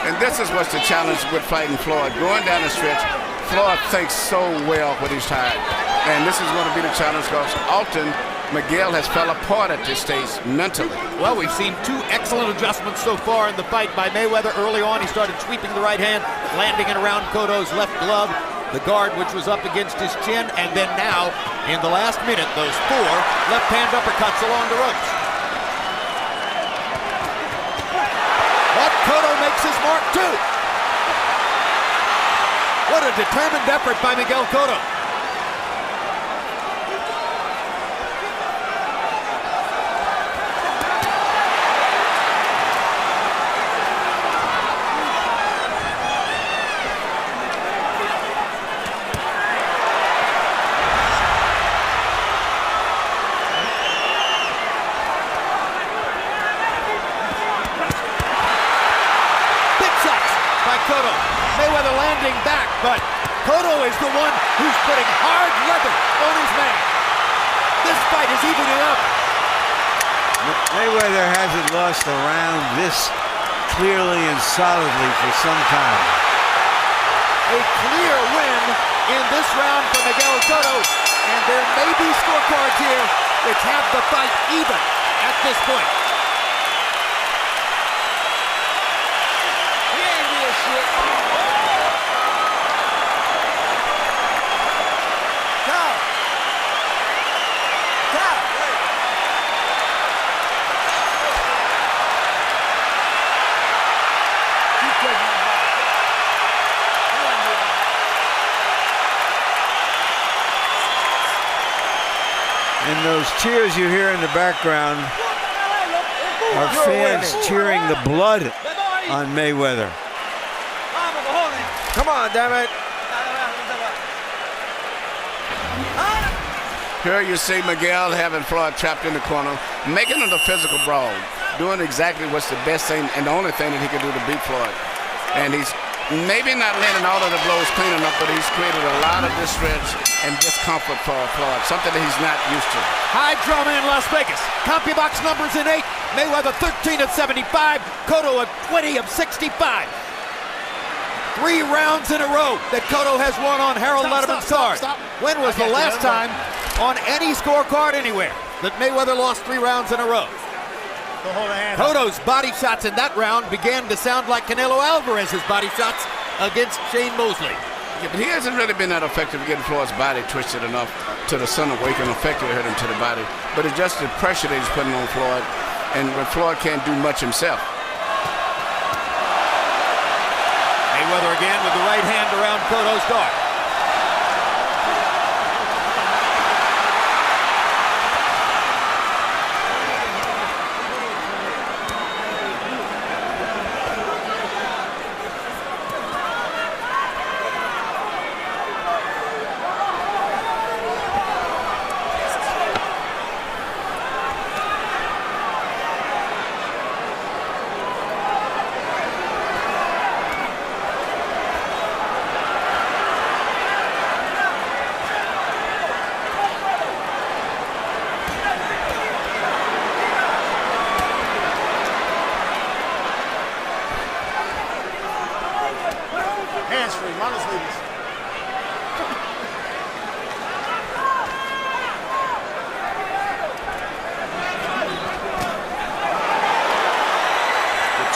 And this is what's the challenge with fighting Floyd. Going down the stretch, Floyd thinks so well when he's tired. And this is going to be the challenge because often Miguel has fell apart at this stage mentally. Well, we've seen 2 excellent adjustments so far in the fight by Mayweather. Early on, he started sweeping the right hand, landing it around Cotto's left glove. The guard, which was up against his chin, and then now, in the last minute, those 4 left-hand uppercuts along the ropes. But Cotto makes his mark, too. What a determined effort by Miguel Cotto. Cotto. Mayweather landing back, but Cotto is the one who's putting hard leather on his man. This fight is evening up. Mayweather hasn't lost a round this clearly and solidly for some time. A clear win in this round for Miguel Cotto, and there may be scorecards here which have the fight even at this point. He ain't real shit. Stop. Stop. Keep taking my ball. And those cheers you hear in the background are fans cheering the blood on Mayweather. Come on, damn it. Here you see Miguel having Floyd trapped in the corner, making it a physical brawl, doing exactly what's the best thing and the only thing that he can do to beat Floyd. And he's maybe not landing all of the blows clean enough, but he's created a lot of distress and discomfort for Floyd, something that he's not used to. High drama in Las Vegas. CompuBox numbers in 8. Mayweather 13 of 75. Cotto of 20 of 65. 3 rounds in a row that Cotto has won on Harold Letterman's card. When was the last time on any scorecard anywhere that Mayweather lost 3 rounds in a row? Cotto's body shots in that round began to sound like Canelo Alvarez's body shots against Shane Mosley. Yeah, but he hasn't really been that effective getting Floyd's body twisted enough to the center where he can effectively hit him to the body. But it's just the pressure that he's putting on Floyd, and when Floyd can't do much himself. Mayweather again with the right hand around Cotto's guard.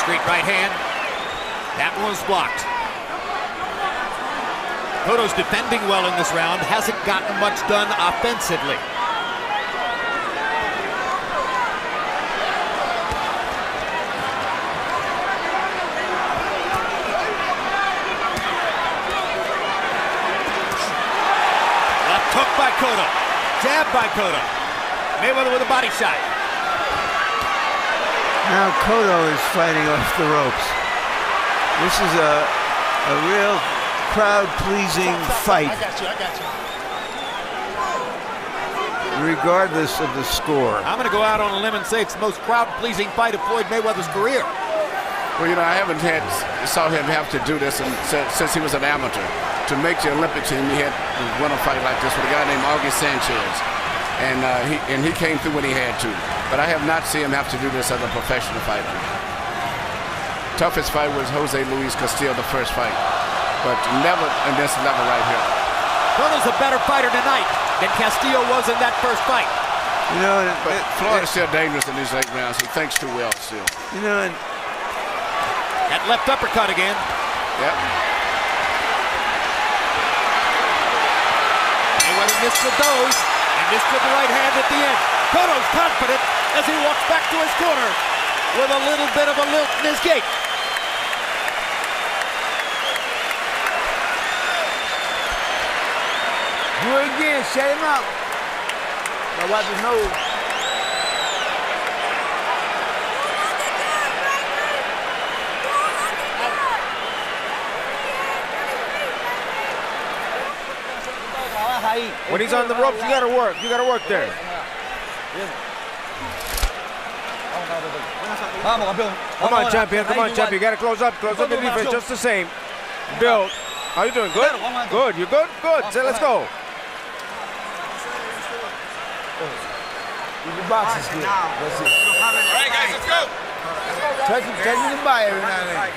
Straight right hand. That one was blocked. Cotto's defending well in this round. Hasn't gotten much done offensively. Left hook by Cotto. Jab by Cotto. Mayweather with a body shot. Now Cotto is fighting off the ropes. This is a real crowd-pleasing fight. I got you. Regardless of the score. I'm going to go out on a limb and say it's the most crowd-pleasing fight of Floyd Mayweather's career. Well, you know, I haven't saw him have to do this since he was an amateur. To make the Olympic team, he had to win a fight like this with a guy named August Sanchez. And he came through when he had to. But I have not seen him have to do this as a professional fighter. Toughest fight was Jose Luis Castillo, the first fight. But never in this level right here. Cotto's a better fighter tonight than Castillo was in that first fight. You know, but Floyd is still dangerous in these late rounds. He thinks too well still. You know, that left uppercut again. Yep. Mayweather missed with those. Missed with the right hand at the end. Cotto's confident as he walks back to his corner with a little bit of a lilt in his gait. Do it again, shut him out. Now wipe his nose. When he's on the ropes, you gotta work. You gotta work there. Come on, champion. Come on, champion. You gotta close up. Close up the defense just the same. Build. How you doing? Good? Good. You good? Good. So let's go. Keep the boxing skill. That's it. All right, guys, let's go. Touch the body every now and then.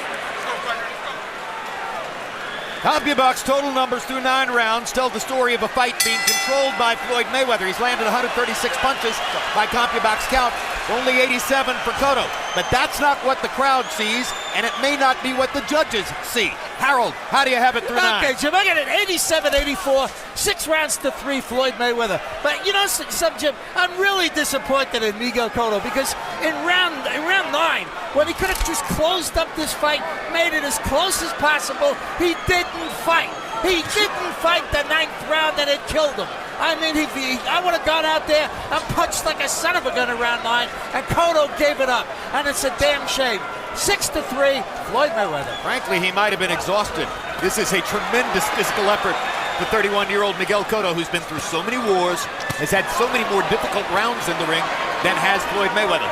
CompuBox total numbers through 9 rounds tell the story of a fight being controlled by Floyd Mayweather. He's landed 136 punches by CompuBox count, only 87 for Cotto. But that's not what the crowd sees, and it may not be what the judges see. Harold, how do you have it through 9? Okay, Jim, I got it 87-84, 6 rounds to 3, Floyd Mayweather. But you know something, Jim, I'm really disappointed in Miguel Cotto because in round 9, when he could have just closed up this fight, made it as close as possible, he didn't fight. He didn't fight the 9th round, and it killed him. I mean, I would have gone out there and punched like a son of a gun in round 9, and Cotto gave it up, and it's a damn shame. 6-3, Floyd Mayweather. Frankly, he might have been exhausted. This is a tremendous physical effort for 31-year-old Miguel Cotto, who's been through so many wars, has had so many more difficult rounds in the ring than has Floyd Mayweather.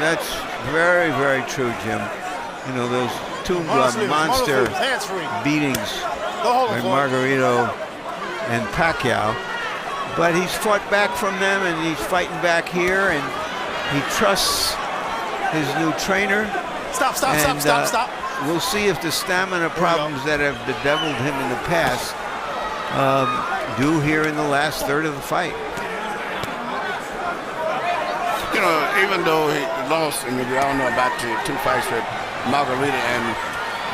That's very, very true, Jim. You know, those two monster beatings by Margarito and Pacquiao. But he's fought back from them, and he's fighting back here, and he trusts his new trainer. Stop. We'll see if the stamina problems that have bedeviled him in the past do here in the last third of the fight. You know, even though he lost, and we all know about the 2 fights with Margarita and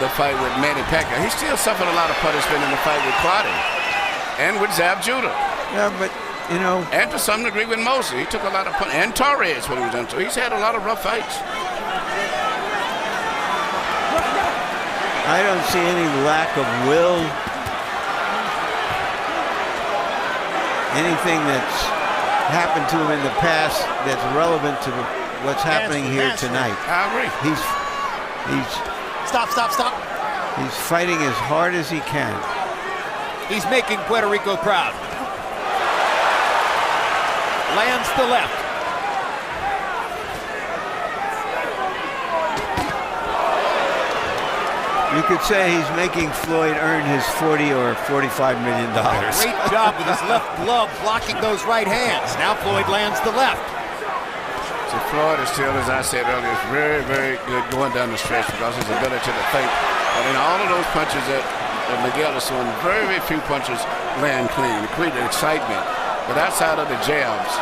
the fight with Manny Pacquiao, he still suffered a lot of punishment in the fight with Cotto and with Zab Judah. Yeah, but, you know. And to some degree with Mosley. He took a lot of punishment. And Torres, what he was done to. He's had a lot of rough fights. I don't see any lack of will. Anything that's happened to him in the past that's relevant to what's happening here tonight. I agree. He's Stop. He's fighting as hard as he can. He's making Puerto Rico proud. Lands the left. You could say he's making Floyd earn his $40 or $45 million. Great job with his left glove blocking those right hands. Now Floyd lands the left. So Floyd is still, as I said earlier, is very, very good going down the stretch because his ability to think. But in all of those punches that Miguel is throwing, very, very few punches land clean. It created excitement. But outside of the jabs,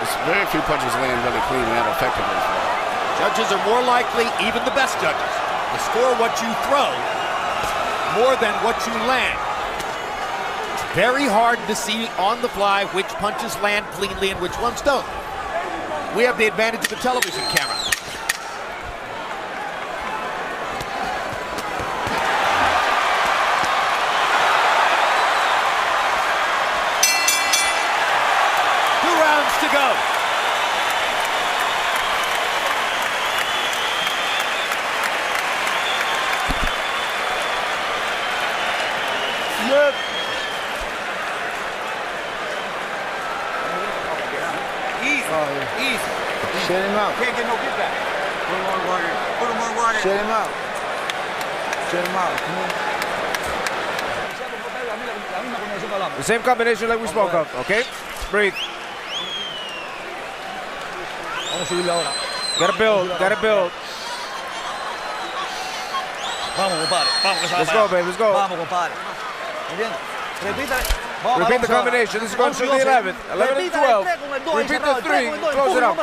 it's very few punches land really clean and that effectively. Judges are more likely, even the best judges, to score what you throw more than what you land. It's very hard to see on the fly which punches land cleanly and which ones don't. We have the advantage of the television camera. To go. Look. Easy. Shut him out. Can't get no get back. Put him on water. Shut him out. Come on. The same combination like we spoke of, okay? Breathe. Gotta build. Let's go, baby, let's go. Repeat the combination. This is going to the 11th. 11 and 12. Repeat the 3. Close it out.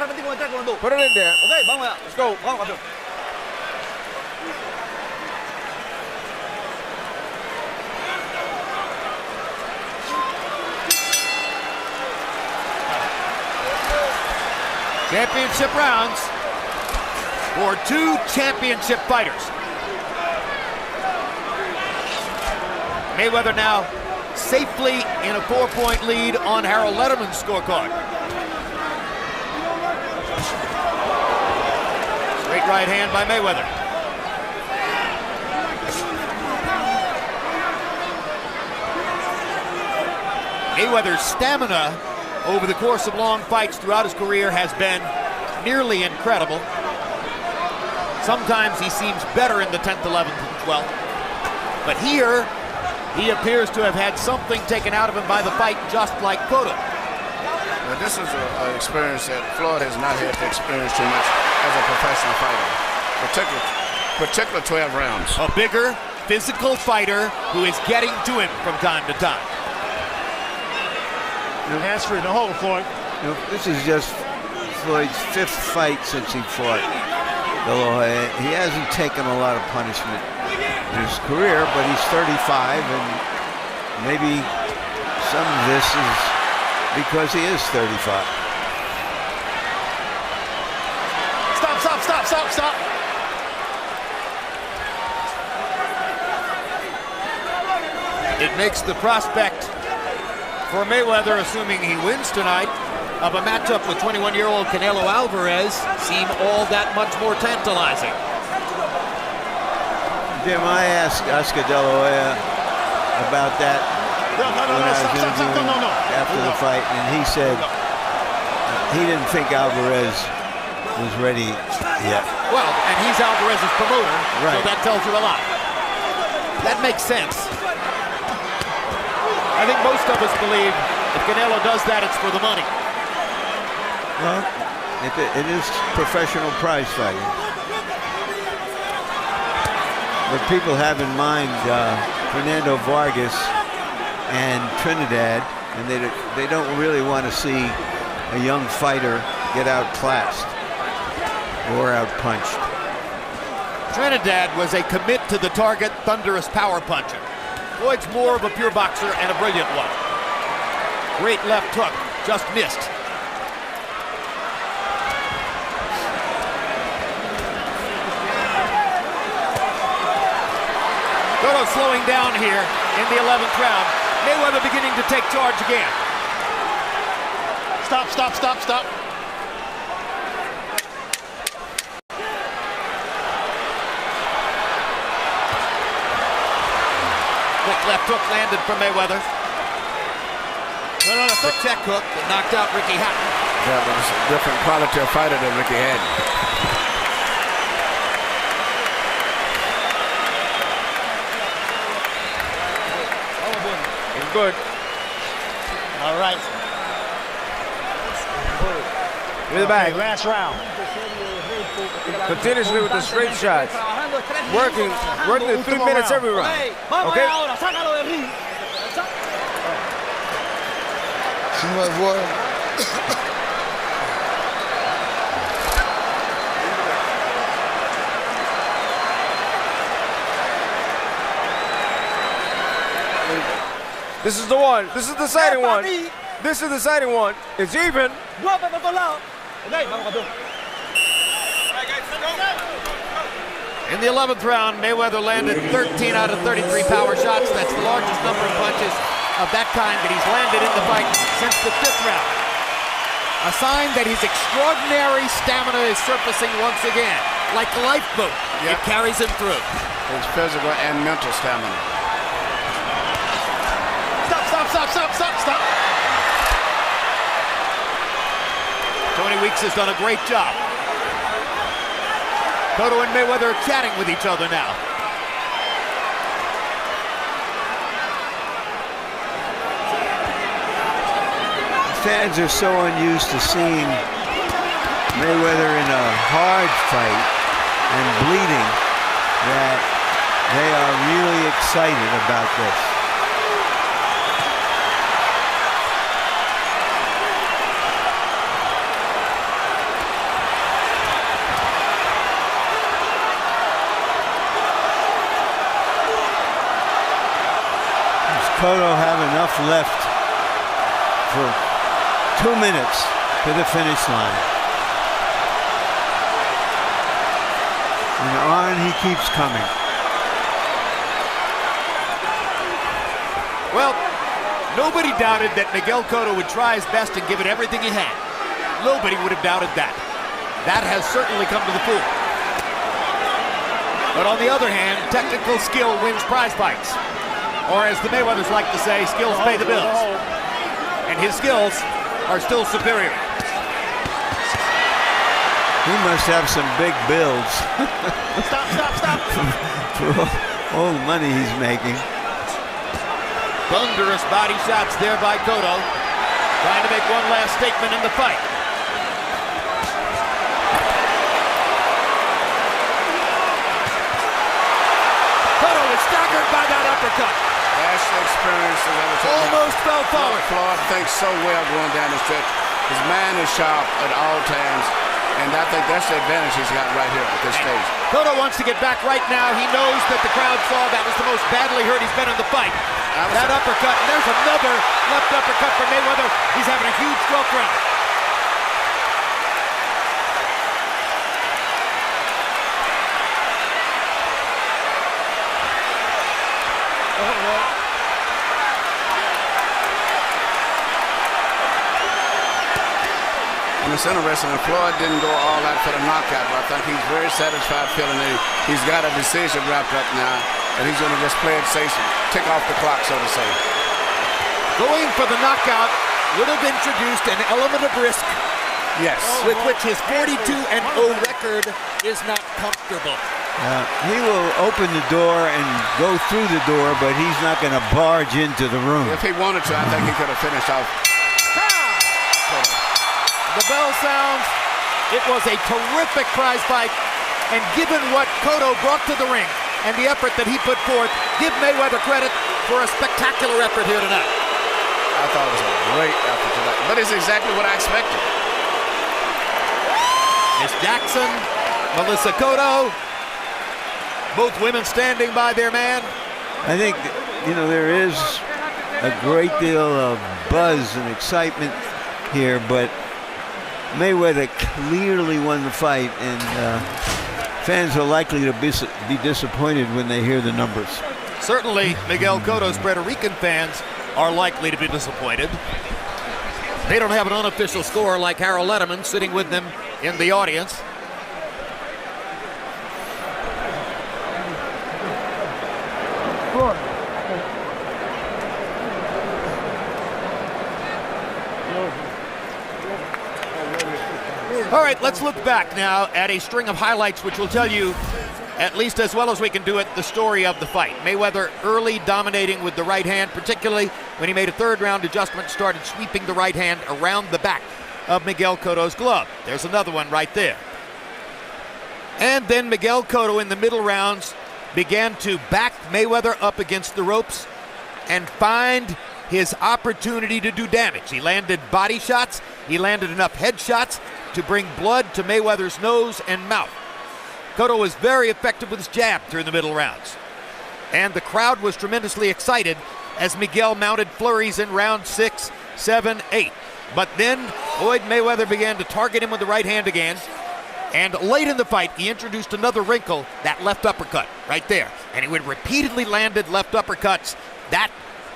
Put it in there. Let's go. Championship rounds for 2 championship fighters. Mayweather now safely in a 4-point lead on Harold Letterman's scorecard. Straight right hand by Mayweather. Mayweather's stamina over the course of long fights throughout his career has been nearly incredible. Sometimes he seems better in the 10th, 11th, and 12th. But here, he appears to have had something taken out of him by the fight, just like Cotto. This is an experience that Floyd has not had to experience too much as a professional fighter, particular 12 rounds. A bigger, physical fighter who is getting to him from time to time. Hands free, no hold, Floyd. You know, this is just Floyd's 5th fight since he fought De La Hoya. He hasn't taken a lot of punishment in his career, but he's 35, and maybe some of this is because he is 35. Stop. It makes the prospect for Mayweather, assuming he wins tonight, of a matchup with 21-year-old Canelo Alvarez seem all that much more tantalizing. Jim, I asked Oscar De La Hoya about that after the fight, and he said he didn't think Alvarez was ready yet. Well, and he's Alvarez's promoter, right. So that tells you a lot. That makes sense. I think most of us believe if Canelo does that, it's for the money. Well, it is professional prize fighting. But people have in mind Fernando Vargas and Trinidad, and they don't really want to see a young fighter get outclassed or outpunched. Trinidad was a commit to the target, thunderous power puncher. Floyd's more of a pure boxer and a brilliant one. Great left hook, just missed. Cotto slowing down here in the 11th round. Mayweather beginning to take charge again. Stop. Quick left hook landed from Mayweather. The check hook that knocked out Ricky Hatton. Yeah, but it's a different quality of fighter than Ricky Hatton. Good. All right. With the back. Last round. Continuously with the straight shots. Working the 3 minutes every round. Okay? Too much water. This is the one. This is the deciding one. This is the deciding one. It's even. In the 11th round, Mayweather landed 13 out of 33 power shots. That's the largest number of punches of that kind that he's landed in the fight since the 5th round. A sign that his extraordinary stamina is surfacing once again. Like a lifeboat, It carries him through. His physical and mental stamina. Stop. Tony Weeks has done a great job. Cotto and Mayweather are chatting with each other now. Fans are so unused to seeing Mayweather in a hard fight and bleeding that they are really excited about this. Cotto have enough left for 2 minutes to the finish line. And on he keeps coming. Well, nobody doubted that Miguel Cotto would try his best and give it everything he had. Nobody would have doubted that. That has certainly come to the fore. But on the other hand, technical skill wins prize fights. Or as the Mayweathers like to say, skills pay the bills. And his skills are still superior. He must have some big bills. Stop. For all the money he's making. Thunderous body shots there by Cotto. trying to make one last statement in the fight. Cotto was staggered by that uppercut. That's the experience that I was talking about. Almost fell forward. Floyd thinks so well going down the stretch. His mind is sharp at all times, and I think that's the advantage he's got right here at this stage. Cotto wants to get back right now. He knows that the crowd saw that was the most badly hurt he's been in the fight. That uppercut, and there's another left uppercut for Mayweather. He's having a huge stroke round. And it's interesting, Floyd didn't go all out for the knockout, but I think he's very satisfied feeling he's got a decision wrapped up now, and he's going to just play it safe, tick off the clock, so to say. Going for the knockout would have introduced an element of risk. Yes. With which his 42-0 record is not comfortable. He will open the door and go through the door, but he's not going to barge into the room. If he wanted to, I think he could have finished off. The bell sounds. It was a terrific prize fight, and given what Cotto brought to the ring and the effort that he put forth, give Mayweather credit for a spectacular effort here tonight. I thought it was a great effort tonight, but it's exactly what I expected. Miss Jackson, Melissa Cotto, both women standing by their man. I think, there is a great deal of buzz and excitement here, but Mayweather clearly won the fight, and fans are likely to be disappointed when they hear the numbers. Certainly, Miguel Cotto's Puerto Rican fans are likely to be disappointed. They don't have an unofficial score like Harold Letterman sitting with them in the audience. All right, let's look back now at a string of highlights which will tell you, at least as well as we can do it, the story of the fight. Mayweather early dominating with the right hand, particularly when he made a third round adjustment, started sweeping the right hand around the back of Miguel Cotto's glove. There's another one right there. And then Miguel Cotto in the middle rounds began to back Mayweather up against the ropes and find his opportunity to do damage. He landed body shots, he landed enough head shots to bring blood to Mayweather's nose and mouth. Cotto was very effective with his jab through the middle rounds. And the crowd was tremendously excited as Miguel mounted flurries in round 6, 7, 8. But then Floyd Mayweather began to target him with the right hand again. And late in the fight, he introduced another wrinkle, that left uppercut right there. And he would repeatedly landed left uppercuts. That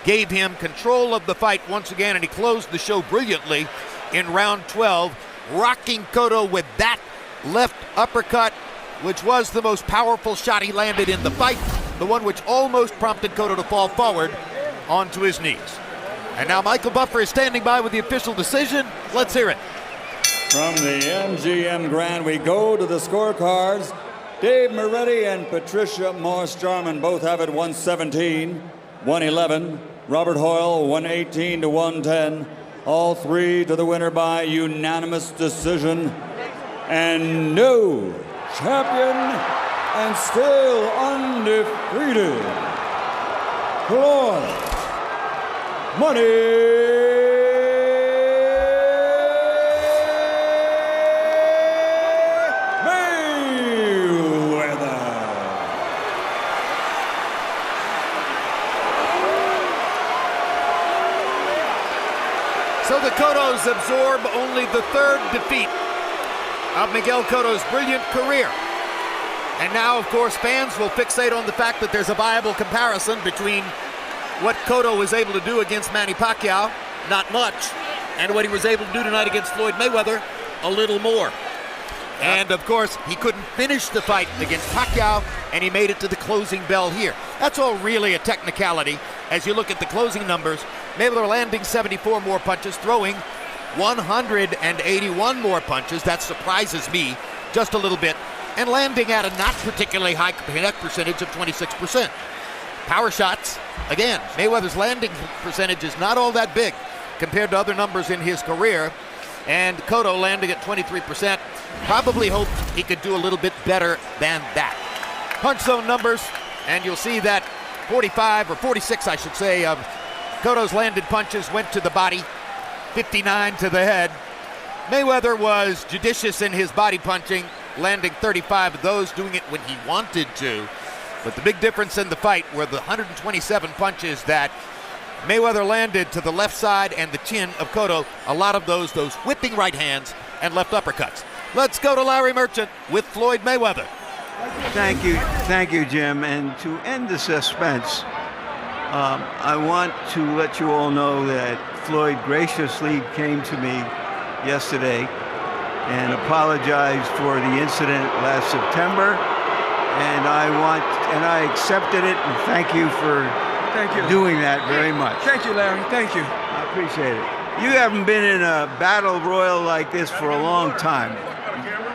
gave him control of the fight once again, and he closed the show brilliantly in round 12, rocking Cotto with that left uppercut, which was the most powerful shot he landed in the fight, the one which almost prompted Cotto to fall forward onto his knees. And now Michael Buffer is standing by with the official decision. Let's hear it. From the MGM Grand, we go to the scorecards. Dave Moretti and Patricia Morse-Jarman both have it 117, 111. Robert Hoyle 118 to 110. All three to the winner by unanimous decision. And no champion and still undefeated, Floyd Money So the Cottos absorb only the third defeat of Miguel Cotto's brilliant career. And now, of course, fans will fixate on the fact that there's a viable comparison between what Cotto was able to do against Manny Pacquiao, not much, and what he was able to do tonight against Floyd Mayweather, a little more. And, of course, he couldn't finish the fight against Pacquiao, and he made it to the closing bell here. That's all really a technicality. As you look at the closing numbers, Mayweather landing 74 more punches, throwing 181 more punches. That surprises me just a little bit. And landing at a not particularly high connect percentage of 26%. Power shots, again, Mayweather's landing percentage is not all that big. compared to other numbers in his career. And Cotto landing at 23%. Probably hoped he could do a little bit better than that. Punch zone numbers, and you'll see that 45 or 46, I should say, of Cotto's landed punches went to the body, 59 to the head. Mayweather was judicious in his body punching, landing 35 of those, doing it when he wanted to. But the big difference in the fight were the 127 punches that Mayweather landed to the left side and the chin of Cotto. A lot of those whipping right hands and left uppercuts. Let's go to Larry Merchant with Floyd Mayweather. Thank you, Jim. And to end the suspense, I want to let you all know that Floyd graciously came to me yesterday and apologized for the incident last September. And I accepted it, and thank you for doing that very much. Thank you, Larry. Thank you. I appreciate it. You haven't been in a battle royal like this for a long time.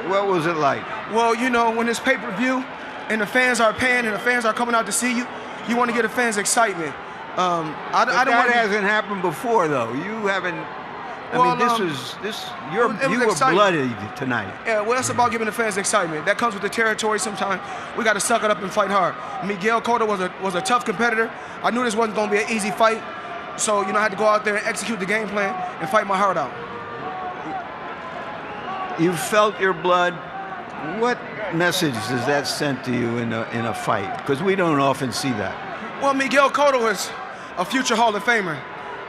What was it like? Well, you know, when it's pay-per-view and the fans are paying and the fans are coming out to see you, you want to get the fans excitement. That hasn't happened before, though. You haven't. You were bloody tonight. Yeah, well, it's about giving the fans excitement. That comes with the territory. Sometimes we got to suck it up and fight hard. Miguel Cotto was a tough competitor. I knew this wasn't going to be an easy fight, so I had to go out there and execute the game plan and fight my heart out. You felt your blood. What message does that send to you in a fight? Because we don't often see that. Well, Miguel Cotto is a future Hall of Famer.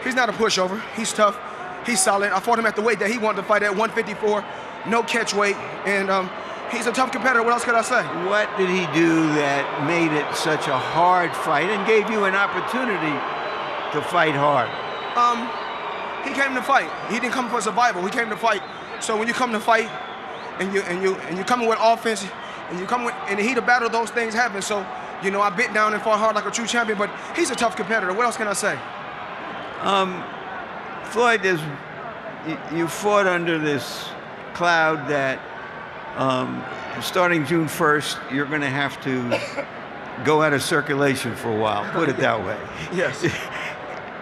He's not a pushover. He's tough. He's solid. I fought him at the weight that he wanted to fight at, 154, no catch weight, and he's a tough competitor. What else could I say? What did he do that made it such a hard fight and gave you an opportunity to fight hard? He came to fight. He didn't come for survival. He came to fight. So when you come to fight and you come in with offense and you come in the heat of battle, those things happen. So I bit down and fought hard like a true champion. But he's a tough competitor. What else can I say? Floyd, you fought under this cloud that starting June 1st, you're going to have to go out of circulation for a while, put it that way. Yes.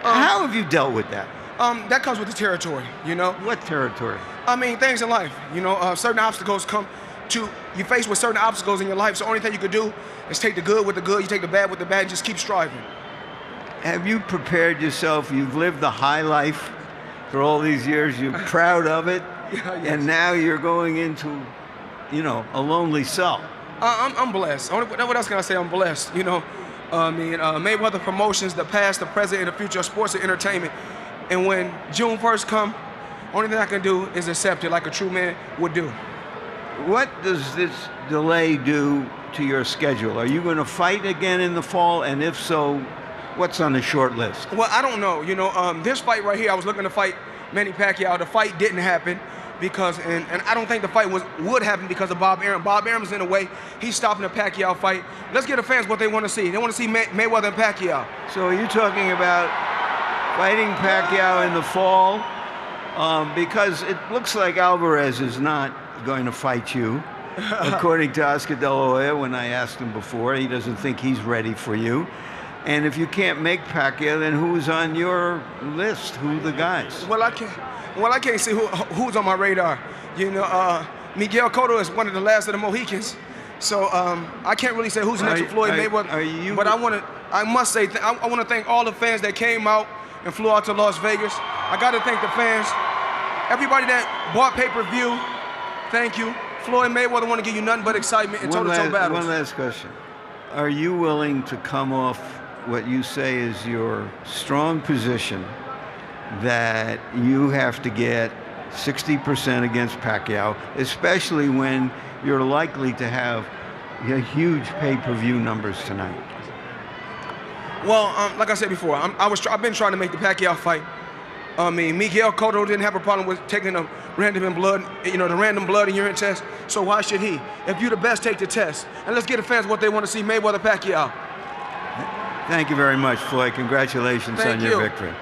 How have you dealt with that? That comes with the territory, What territory? I mean, things in life, certain obstacles you face with certain obstacles in your life, so the only thing you could do is take the good with the good, you take the bad with the bad, and just keep striving. Have you prepared yourself? You've lived the high life for all these years. You're proud of it, yes. And now you're going into, a lonely cell. I'm blessed. What else can I say? I'm blessed. Mayweather Promotions, the past, the present, and the future of sports and entertainment. And when June 1st come, only thing I can do is accept it like a true man would do. What does this delay do to your schedule? Are you going to fight again in the fall? And if so, what's on the short list? Well, I don't know. This fight right here, I was looking to fight Manny Pacquiao. The fight didn't happen because, and I don't think the fight would happen because of Bob Arum. Bob Arum's in the way. He's stopping the Pacquiao fight. Let's get the fans what they want to see. They want to see Mayweather and Pacquiao. So are you talking about fighting Pacquiao in the fall? Because it looks like Alvarez is not going to fight you. According to Oscar De La Hoya, when I asked him before, he doesn't think he's ready for you. And if you can't make Pacquiao, then who's on your list? Who are the guys? Well, I can't see who's on my radar. Miguel Cotto is one of the last of the Mohicans, so I can't really say who's next to Floyd Mayweather. But I must say, I want to thank all the fans that came out and flew out to Las Vegas. I got to thank the fans, everybody that bought pay-per-view. Thank you. Floyd Mayweather want to give you nothing but excitement and toe-to-toe battles. One last question: are you willing to come off what you say is your strong position that you have to get 60% against Pacquiao, especially when you're likely to have huge pay-per-view numbers tonight? Well, like I said before, I've been trying to make the Pacquiao fight. Miguel Cotto didn't have a problem with taking the random blood and urine test, so why should he? If you're the best, take the test. And let's get the fans what they want to see, Mayweather Pacquiao. Thank you very much, Floyd. Congratulations on your victory.